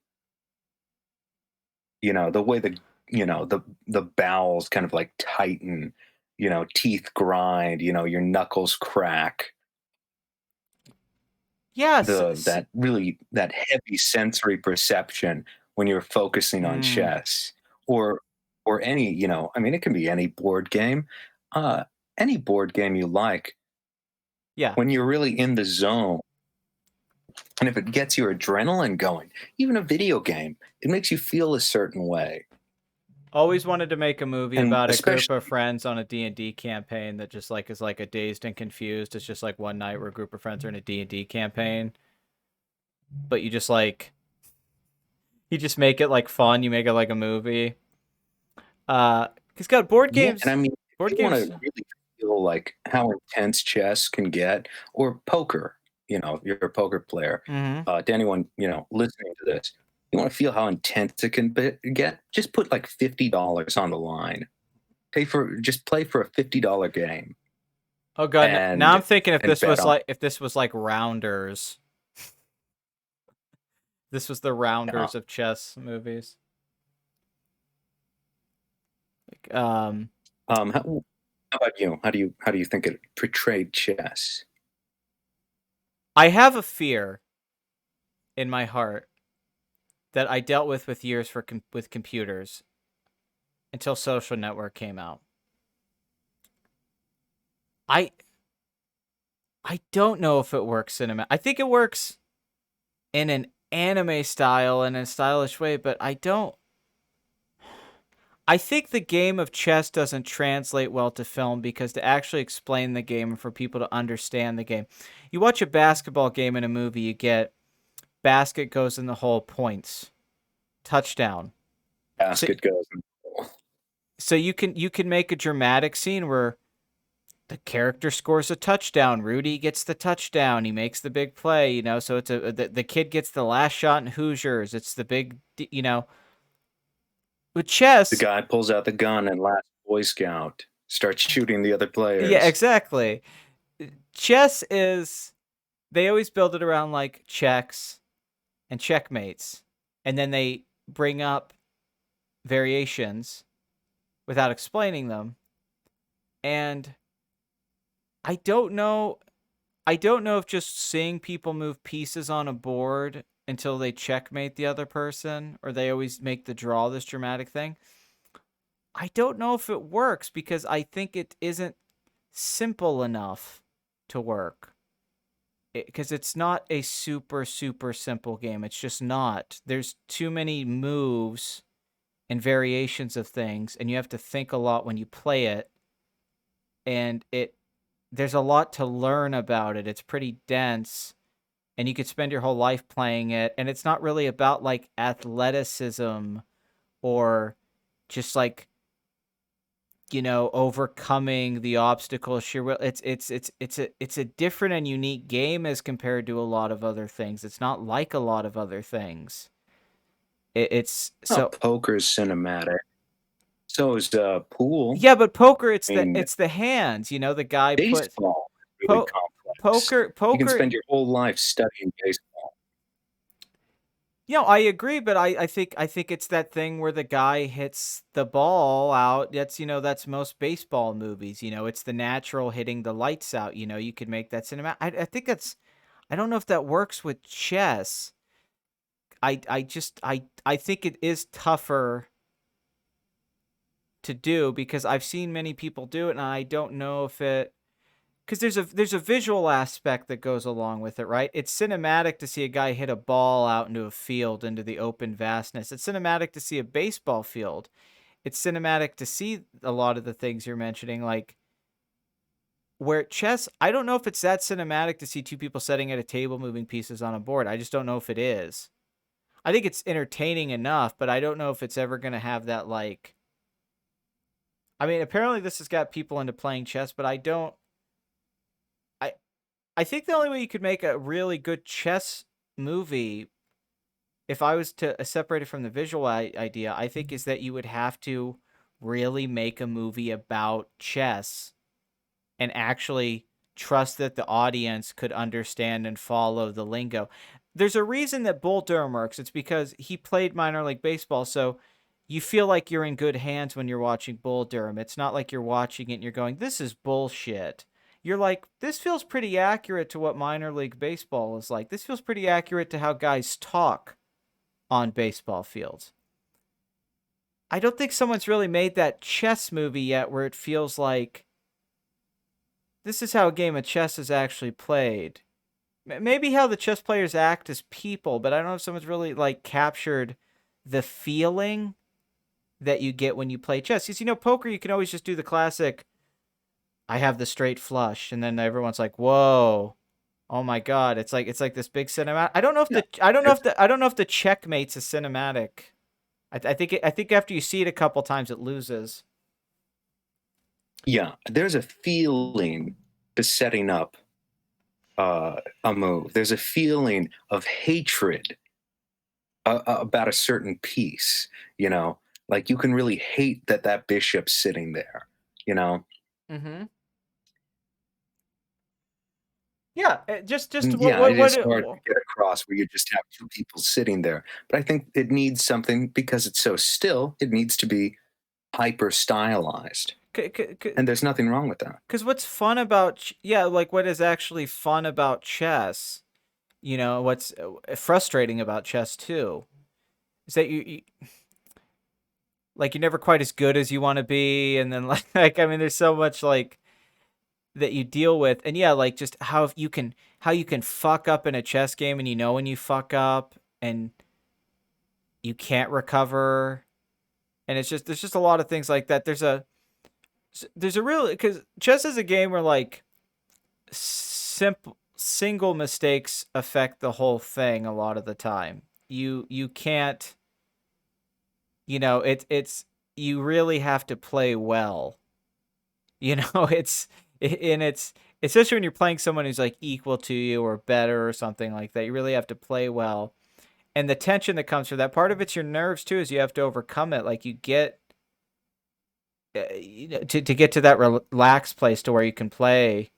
The way the bowels kind of like tighten, teeth grind, your knuckles crack. yes. That heavy sensory perception when you're focusing on chess, or any, I mean, it can be any board game, uh any board game you like. Yeah. When you're really in the zone, and if it gets your adrenaline going, even a video game, it makes you feel a certain way. Always wanted to make a movie And about a group of especially, friends on a D&D campaign that just like is like a Dazed and Confused. It's just like one night where a group of friends are in a D&D campaign, but you just make it like fun, you make it like a movie. Cuz got yeah, and I mean, if board you want to games. really feel like how intense chess can get, or poker, you're a poker player. Mhm. To anyone, listening to this, you want to feel how intense it can get, just put like $50 on the line. Just play for a $50 game, Oh god, now I'm and thinking and bet on. if this was like Rounders. This was the Yeah. Rounders of chess movies. Like, How about you? How do you think it portrayed chess? I have a fear in my heart that I dealt with years with computers until Social Network came out. I I don't know if it works cinema. I think it works in an anime style and in a stylish way, but I don't. I think the game of chess doesn't translate well to film because to actually explain the game and for people to understand the game, you watch a basketball game in a movie, you get basket goes in the hole, points, touchdown. So Basket goes in the hole. so you can make a dramatic scene where the character scores a touchdown. Rudy gets the touchdown. He makes the big play, So it's the kid gets the last shot in Hoosiers. It's the big, with The chess. guy pulls out the gun and last Boy Scout starts shooting the other Yeah, players. exactly. Chess is they always build it around like checks and checkmates, and then they bring up variations without explaining them. And I don't know I don't know if just seeing people move pieces on a board until they checkmate the other person or they always make the draw this dramatic thing. I don't know if it works because I think it isn't simple enough to work. Because it's not a super, super simple game. It's just not. There's too many moves and variations of things, and you have to think a lot when you play it. And there's a lot to learn about it. It's pretty dense and you could spend your whole life playing it, and it's not really about like athleticism or just like overcoming the obstacles. It's a different and unique game as compared to a lot of other things. It's not like a lot of other things. It's Oh, so poker's cinematic. So is pool. Yeah, but poker, it's I the mean, it's the hands. You know, the guy puts baseball is really po- complex. poker You can poker. spend your whole life studying baseball. You know, I agree, but I think it's that thing where the guy hits the ball out. That's most baseball movies. It's the natural hitting the lights out. You could make that cinema. I think I don't know if that works with chess. I think it is tougher to do because I've seen many people do it, and I don't know if it because there's a visual aspect that goes along with it, right? It's cinematic to see a guy hit a ball out into a field, into the open vastness. It's cinematic to see a baseball field. It's cinematic to see a lot of the things you're mentioning, like where chess. I don't know if it's that cinematic to see two people sitting at a table moving pieces on a board. I just don't know if it is. I think it's entertaining enough, but I don't know if it's ever going to have that, like. I mean, apparently this has got people into playing chess, but I don't. I I think the only way you could make a really good chess movie, if I was to separate it from the visual idea, I think is that you would have to really make a movie about chess and actually trust that the audience could understand and follow the lingo. There's a reason that Bull Durham works. It's because he played minor league baseball, so you feel like you're in good hands when you're watching Bull Durham. It's not like you're watching it and you're going, "This is bullshit." You're like, "This feels pretty accurate to what minor league baseball is like. This feels pretty accurate to how guys talk on baseball fields." I don't think someone's really made that chess movie yet where it feels like this is how a game of chess is actually played. Maybe how the chess players act as people, but I don't know if someone's really like captured the feeling that you get when you play chess. Because poker, you can always just do the classic. I have the straight flush, and then everyone's like, "Whoa, oh my god!" It's like this big cinematic. I don't know if Yeah, the I don't know there's, if the I don't know if the checkmate's a cinematic. I think after you see it a couple times, it loses. yeah, there's a feeling to setting up a move. There's a feeling of hatred about a certain piece. You know, like you can really hate that bishop's sitting there. You know, Mm-hmm. Yeah, just and what yeah, what it is what. hard to get across where you just have two people sitting there. But I think it needs something because it's so still. It needs to be hyper stylized, and there's nothing wrong with that. Because what's fun about yeah, like what is actually fun about chess, what's frustrating about chess too, is that you like you're never quite as good as you want to be, and then like I mean, there's so much like that you deal with, and yeah, like just how you can fuck up in a chess game, and when you fuck up, and you can't recover, and there's just a lot of things like that. There's a real because chess is a game where like simple single mistakes affect the whole thing a lot of the time. You can't, it's you really have to play well. It's especially when you're playing someone who's like equal to you or better or something like that. You really have to play well. And the tension that comes from that, part of it's your nerves too, is you have to overcome it. Like you get to get to that relaxed place to where you can play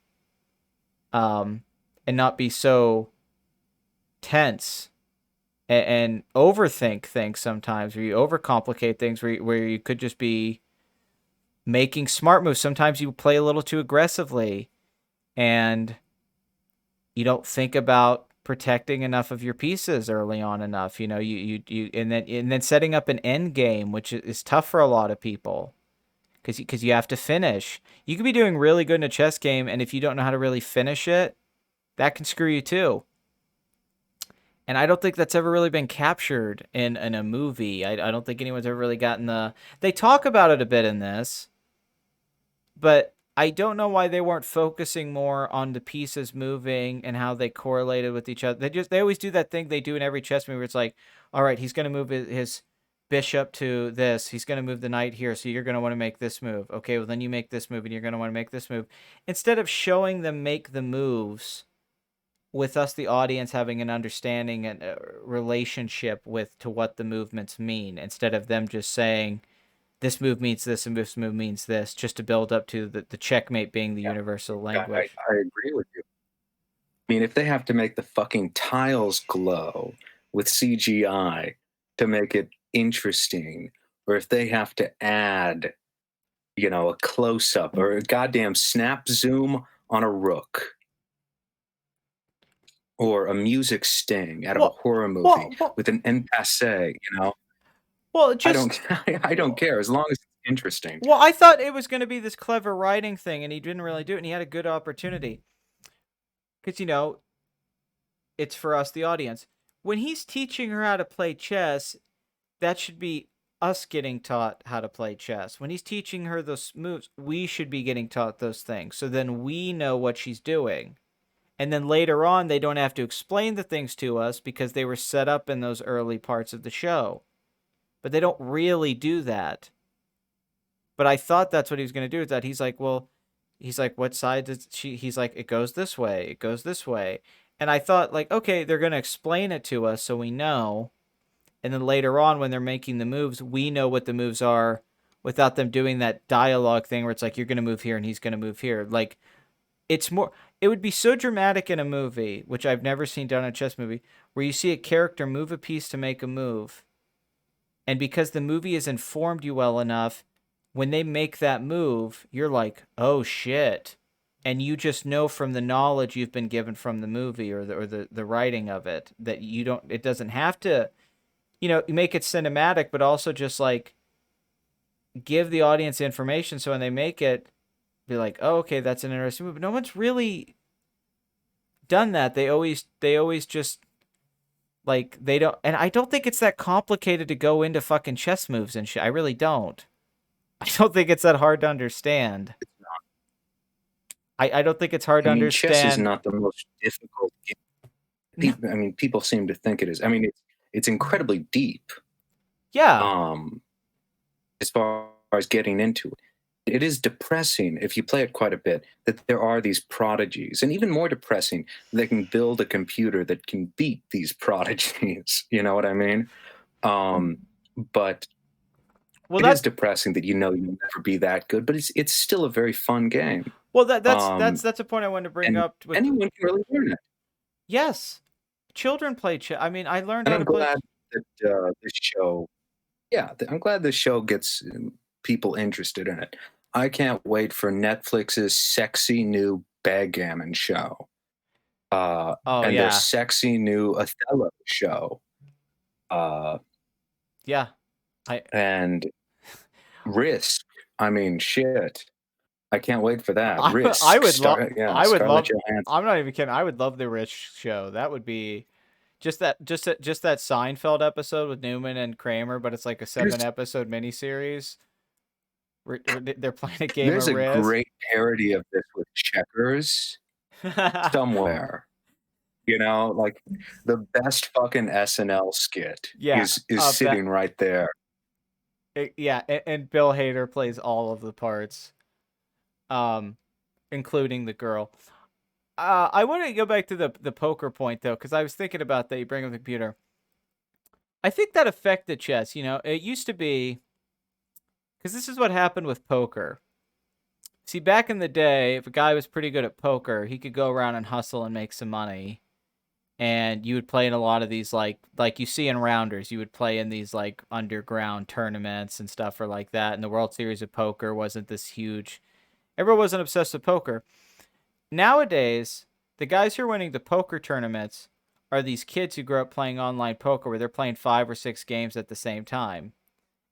um and not be so tense and overthink things sometimes, where you overcomplicate things, where you could just be making smart moves. Sometimes you play a little too aggressively and you don't think about protecting enough of your pieces early on enough. And then setting up an end game, which is tough for a lot of people because you have to finish. You could be doing really good in a chess game, and if you don't know how to really finish it, that can screw you too. And I don't think that's ever really been captured in a movie. I don't think anyone's ever really gotten the. They talk about it a bit in this, but I don't know why they weren't focusing more on the pieces moving and how they correlated with each other. They always do that thing they do in every chess movie where it's like, all right, he's going to move his bishop to this. He's going to move the knight here, so you're going to want to make this move. Okay, well then you make this move and you're going to want to make this move. Instead of showing them make the moves with us, the audience, having an understanding and a relationship with to what the movements mean, instead of them just saying, this move means this and this move means this, just to build up to the checkmate being the universal language. I agree with you. I mean, if they have to make the fucking tiles glow with CGI to make it interesting, or if they have to add, a close up or a goddamn snap zoom on a rook or a music sting out of a horror movie with an en passé, Well, I don't, I don't care as long as it's interesting. Well, I thought it was going to be this clever writing thing, and he didn't really do it, and he had a good opportunity. Because, it's for us, the audience. When he's teaching her how to play chess, that should be us getting taught how to play chess. When he's teaching her those moves, we should be getting taught those things. So then we know what she's doing. And then later on, they don't have to explain the things to us because they were set up in those early parts of the show. But they don't really do that. But I thought that's what he was going to do. Is that he's like, what side does she? He's like, it goes this way. It goes this way. And I thought, like, okay, they're going to explain it to us so we know. And then later on, when they're making the moves, we know what the moves are without them doing that dialogue thing where it's like, you're going to move here and he's going to move here. Like, it would be so dramatic in a movie, which I've never seen done in a chess movie, where you see a character move a piece to make a move. And because the movie has informed you well enough, when they make that move, you're like, oh shit. And you just know from the knowledge you've been given from the movie or the writing of it that it doesn't have to, you make it cinematic, but also just like give the audience information. So when they make it, be like, oh, okay, that's an interesting movie. But no one's really done that. They always just like, they don't, and I don't think it's that complicated to go into fucking chess moves and shit. I really don't. I don't think it's that hard to understand. I don't think it's hard to understand. Chess is not the most difficult game. No. People seem to think it is. It's incredibly deep. Yeah. As far as getting into it. It is depressing if you play it quite a bit that there are these prodigies, and even more depressing, they can build a computer that can beat these prodigies. You know what I mean? But it is depressing that you'll never be that good, but it's still a very fun game. Well, that's a point I wanted to bring up. Anyone can really learn it. Yes, children play chess. I mean, I learned. And I'm glad that this show. Yeah, I'm glad this show gets people interested in it. I can't wait for Netflix's sexy new backgammon show. And their sexy new Othello show. Yeah. And Risk. Shit. I can't wait for that. Risk. I would love. I'm not even kidding. I would love the Risk show. That would be just that Seinfeld episode with Newman and Kramer, but it's like a 7-episode miniseries. They're playing a game of Risk. There's a great parody of this with Checkers somewhere. Like the best fucking SNL skit is sitting right there. And Bill Hader plays all of the parts, including the girl. I want to go back to the poker point, though, because I was thinking about that. You bring up the computer. I think that affected chess. It used to be, because this is what happened with poker. See, back in the day, if a guy was pretty good at poker, he could go around and hustle and make some money. And you would play in a lot of these, like you see in Rounders, you would play in these, like, underground tournaments and stuff or like that. And the World Series of Poker wasn't this huge. Everyone wasn't obsessed with poker. Nowadays, the guys who are winning the poker tournaments are these kids who grew up playing online poker where they're playing 5 or 6 games at the same time.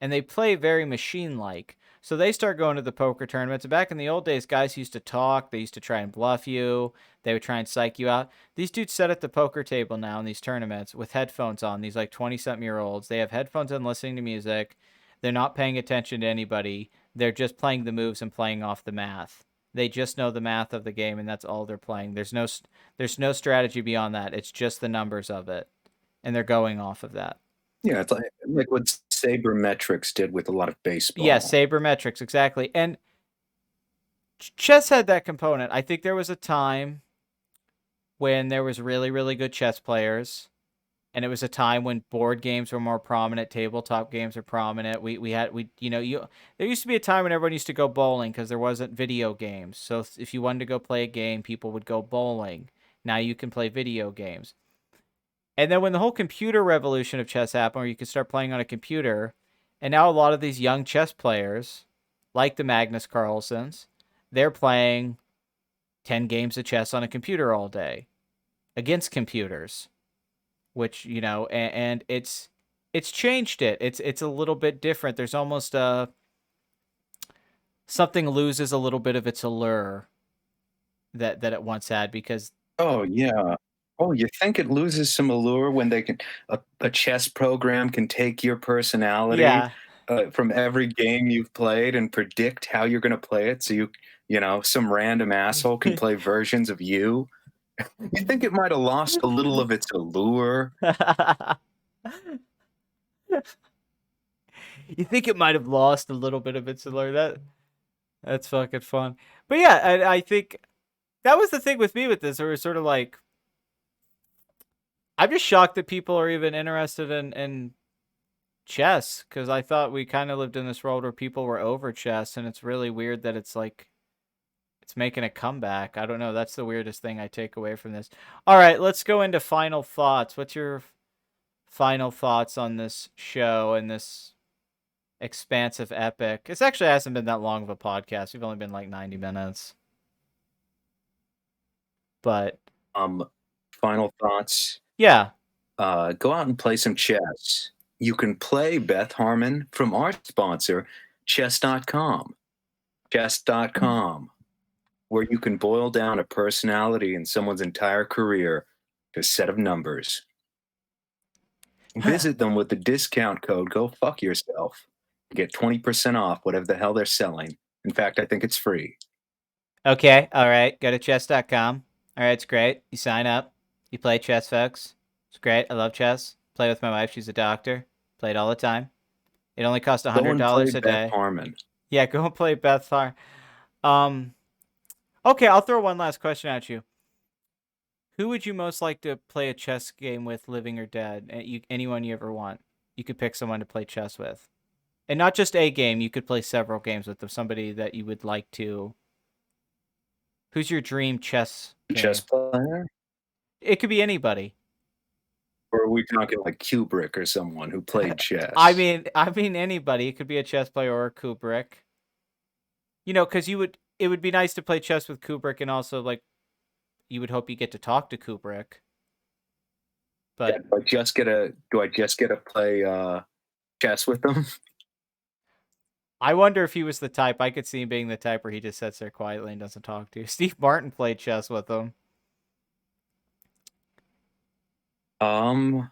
And they play very machine-like. So they start going to the poker tournaments. Back in the old days, guys used to talk. They used to try and bluff you. They would try and psych you out. These dudes sit at the poker table now in these tournaments with headphones on. These like 20-something-year-olds. They have headphones on listening to music. They're not paying attention to anybody. They're just playing the moves and playing off the math. They just know the math of the game, and that's all they're playing. There's no strategy beyond that. It's just the numbers of it, and they're going off of that. Yeah, it's like what sabermetrics did with a lot of baseball. Yeah, sabermetrics, exactly. And chess had that component. I think there was a time when there was really, really good chess players, and it was a time when board games were more prominent, tabletop games were prominent. There used to be a time when everyone used to go bowling because there wasn't video games. So if you wanted to go play a game, people would go bowling. Now you can play video games. And then when the whole computer revolution of chess happened, where you could start playing on a computer, and now a lot of these young chess players, like the Magnus Carlsens, they're playing 10 games of chess on a computer all day against computers, which, and it's changed it. It's a little bit different. There's almost something loses a little bit of its allure that it once had because Oh yeah. Oh, you think it loses some allure when a chess program can take your personality yeah. from every game you've played and predict how you're going to play it, so some random asshole can play versions of you. You think it might have lost a little of its allure? You think it might have lost a little bit of its allure. That's fucking fun. But yeah, I think that was the thing with me with this. It was sort of like, I'm just shocked that people are even interested in chess, because I thought we kind of lived in this world where people were over chess, and it's really weird that it's like it's making a comeback. I don't know. That's the weirdest thing I take away from this. All right, let's go into final thoughts. What's your final thoughts on this show and this expansive epic? It's actually hasn't been that long of a podcast. We've only been like 90 minutes. But Final thoughts. yeah. Go out and play some chess. You can play Beth Harmon from our sponsor, chess.com. Chess.com, where you can boil down a personality and someone's entire career to a set of numbers. Visit them with the discount code Go Fuck Yourself. Get 20% off whatever the hell they're selling. In fact, I think it's free. Okay. All right. Go to chess.com. All right. It's great. You sign up. You play chess, folks. It's great. I love chess. Play with my wife. She's a doctor. Play it all the time. It only costs Go and play $100 a Beth day. Harmon. Yeah, go and play Beth Harmon. Okay, I'll throw one last question at you. Who would you most like to play a chess game with, living or dead? Anyone you ever want. You could pick someone to play chess with. And not just a game, you could play several games with them. Somebody that you would like to. Who's your dream chess game? Chess player? It could be anybody. Or are we talking like Kubrick or someone who played chess? I mean anybody. It could be a chess player or Kubrick. Because it would be nice to play chess with Kubrick, and also like you would hope you get to talk to Kubrick. But yeah, do I just get to play chess with them? I wonder if he was the type. I could see him being the type where he just sits there quietly and doesn't talk to you. Steve Martin played chess with him. I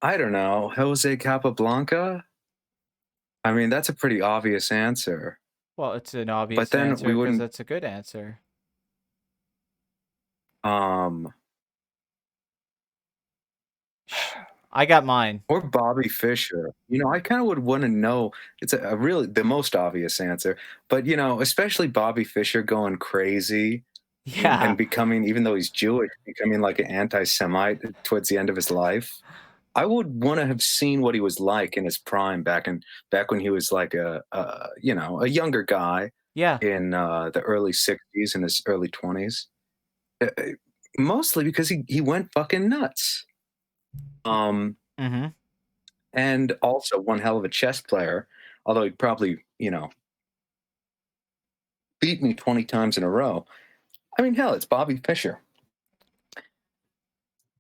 don't know. Jose Capablanca? I mean, that's a pretty obvious answer. Well, it's an obvious then answer we because wouldn't. that's a good answer. I got mine. Or Bobby Fischer. I kind of would want to know. It's a really the most obvious answer, but especially Bobby Fischer going crazy Yeah. and becoming, even though he's Jewish, becoming like an anti-Semite towards the end of his life. I would want to have seen what he was like in his prime back when he was like a younger guy. Yeah. In the early 60s and his early 20s. Mostly because he went fucking nuts. Mm-hmm. And also one hell of a chess player, although he probably, beat me 20 times in a row. I mean, hell, it's Bobby Fischer.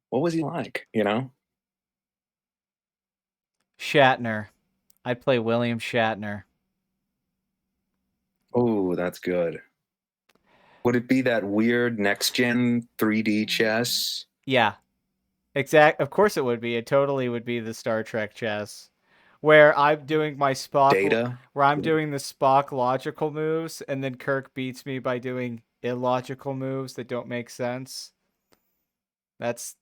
What was he like, Shatner. I'd play William Shatner. Oh, that's good. Would it be that weird next-gen 3D chess? Yeah. Of course it would be. It totally would be the Star Trek chess. Where I'm doing my Spock... Data? Where I'm doing the Spock logical moves, and then Kirk beats me by doing illogical moves that don't make sense. That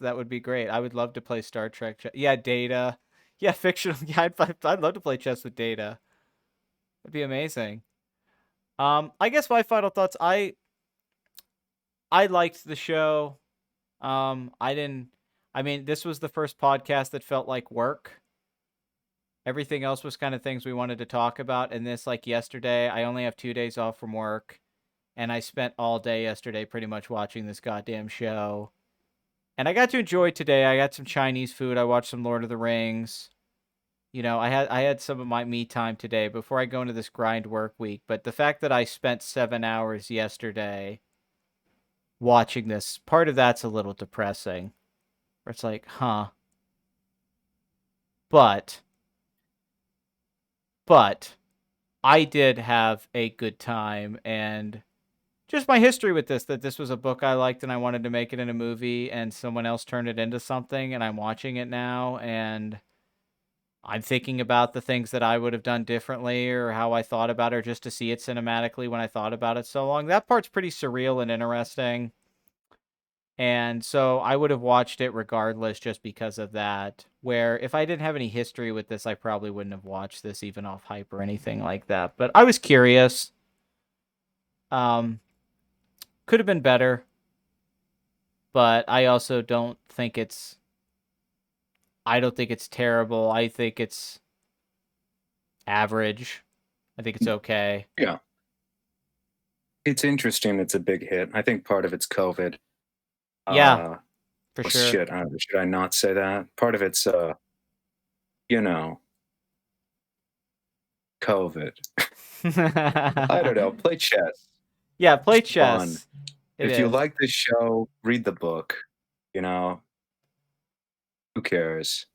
would be great. I would love to play Star Trek. Yeah, Data. Yeah, fictional. Yeah, I'd love to play chess with Data. It'd be amazing. I guess my final thoughts. I liked the show. I didn't. I mean, this was the first podcast that felt like work. Everything else was kind of things we wanted to talk about. And this, like yesterday, I only have 2 days off from work, and I spent all day yesterday pretty much watching this goddamn show. And I got to enjoy today. I got some Chinese food. I watched some Lord of the Rings. I had some of my me time today before I go into this grind work week. But the fact that I spent 7 hours yesterday watching this, part of that's a little depressing. Where it's like, huh. But I did have a good time, and just my history with that this was a book I liked and I wanted to make it in a movie, and someone else turned it into something, and I'm watching it now, and I'm thinking about the things that I would have done differently or how I thought about it, or just to see it cinematically when I thought about it so long. That part's pretty surreal and interesting. And so I would have watched it regardless just because of that. Where if I didn't have any history with this, I probably wouldn't have watched this even off hype or anything like that. But I was curious. Um, could have been better, but I also don't think it's. I don't think it's terrible. I think it's average. I think it's okay. Yeah. It's interesting. It's a big hit. I think part of it's COVID. Yeah, for Oh, sure. shit. Should I not say that? Part of it's, you know, COVID. I don't know. Play chess. Yeah, play It's fun. chess. It If you is. like this show, read the book. You know, who cares?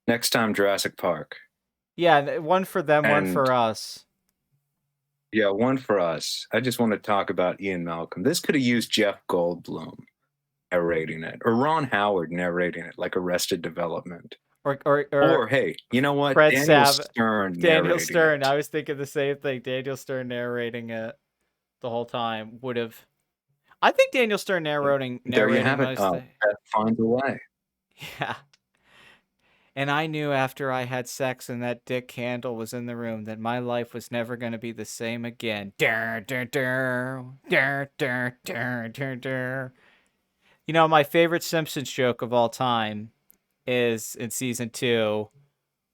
Next time, Jurassic Park. Yeah, one for them, one And for us. yeah, one for us. I just want to talk about Ian Malcolm. This could have used Jeff Goldblum narrating it, or Ron Howard narrating it, like Arrested Development. Or Or hey, you know what? Fred Daniel Sav, Stern Daniel narrating Stern. it. I was thinking the same thing. Daniel Stern narrating it the whole time would have. I think Daniel Stern There you narrating have it. most. That finds a way. Yeah. And I knew after I had sex and that Dick Candle was in the room that my life was never going to be the same again. You know, my favorite Simpsons joke of all time is in season 2,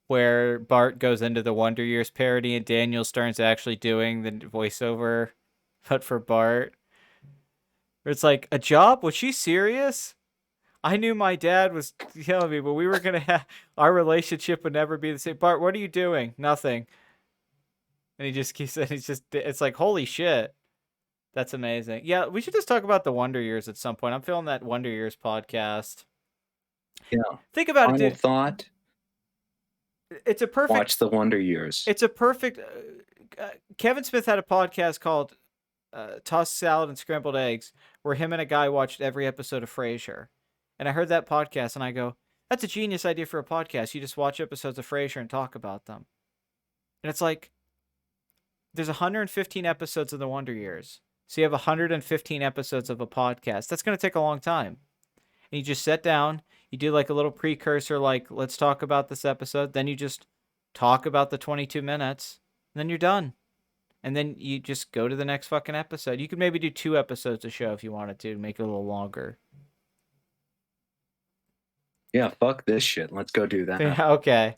where Bart goes into the Wonder Years parody and Daniel Stern's actually doing the voiceover, but for Bart. It's like, a job? Was she serious? I knew my dad was telling me, but we were gonna have our relationship would never be the same. Bart, what are you doing? Nothing. And he just keeps saying, it's like, holy shit. That's amazing. Yeah, we should just talk about the Wonder Years at some point. I'm feeling that Wonder Years podcast. Yeah. Think about it, Final dude. thought. It's a perfect. Watch the Wonder Years. It's a perfect. Kevin Smith had a podcast called Tossed Salad and Scrambled Eggs, where him and a guy watched every episode of Frasier. And I heard that podcast and I go, that's a genius idea for a podcast. You just watch episodes of Frasier and talk about them. And it's like, there's 115 episodes of the Wonder Years. So you have 115 episodes of a podcast. That's going to take a long time. And you just sit down, you do like a little precursor, like, let's talk about this episode. Then you just talk about the 22 minutes, and then you're done. And then you just go to the next fucking episode. You could maybe do 2 episodes a show if you wanted to make it a little longer. Yeah, fuck this shit. Let's go do that. Yeah, okay.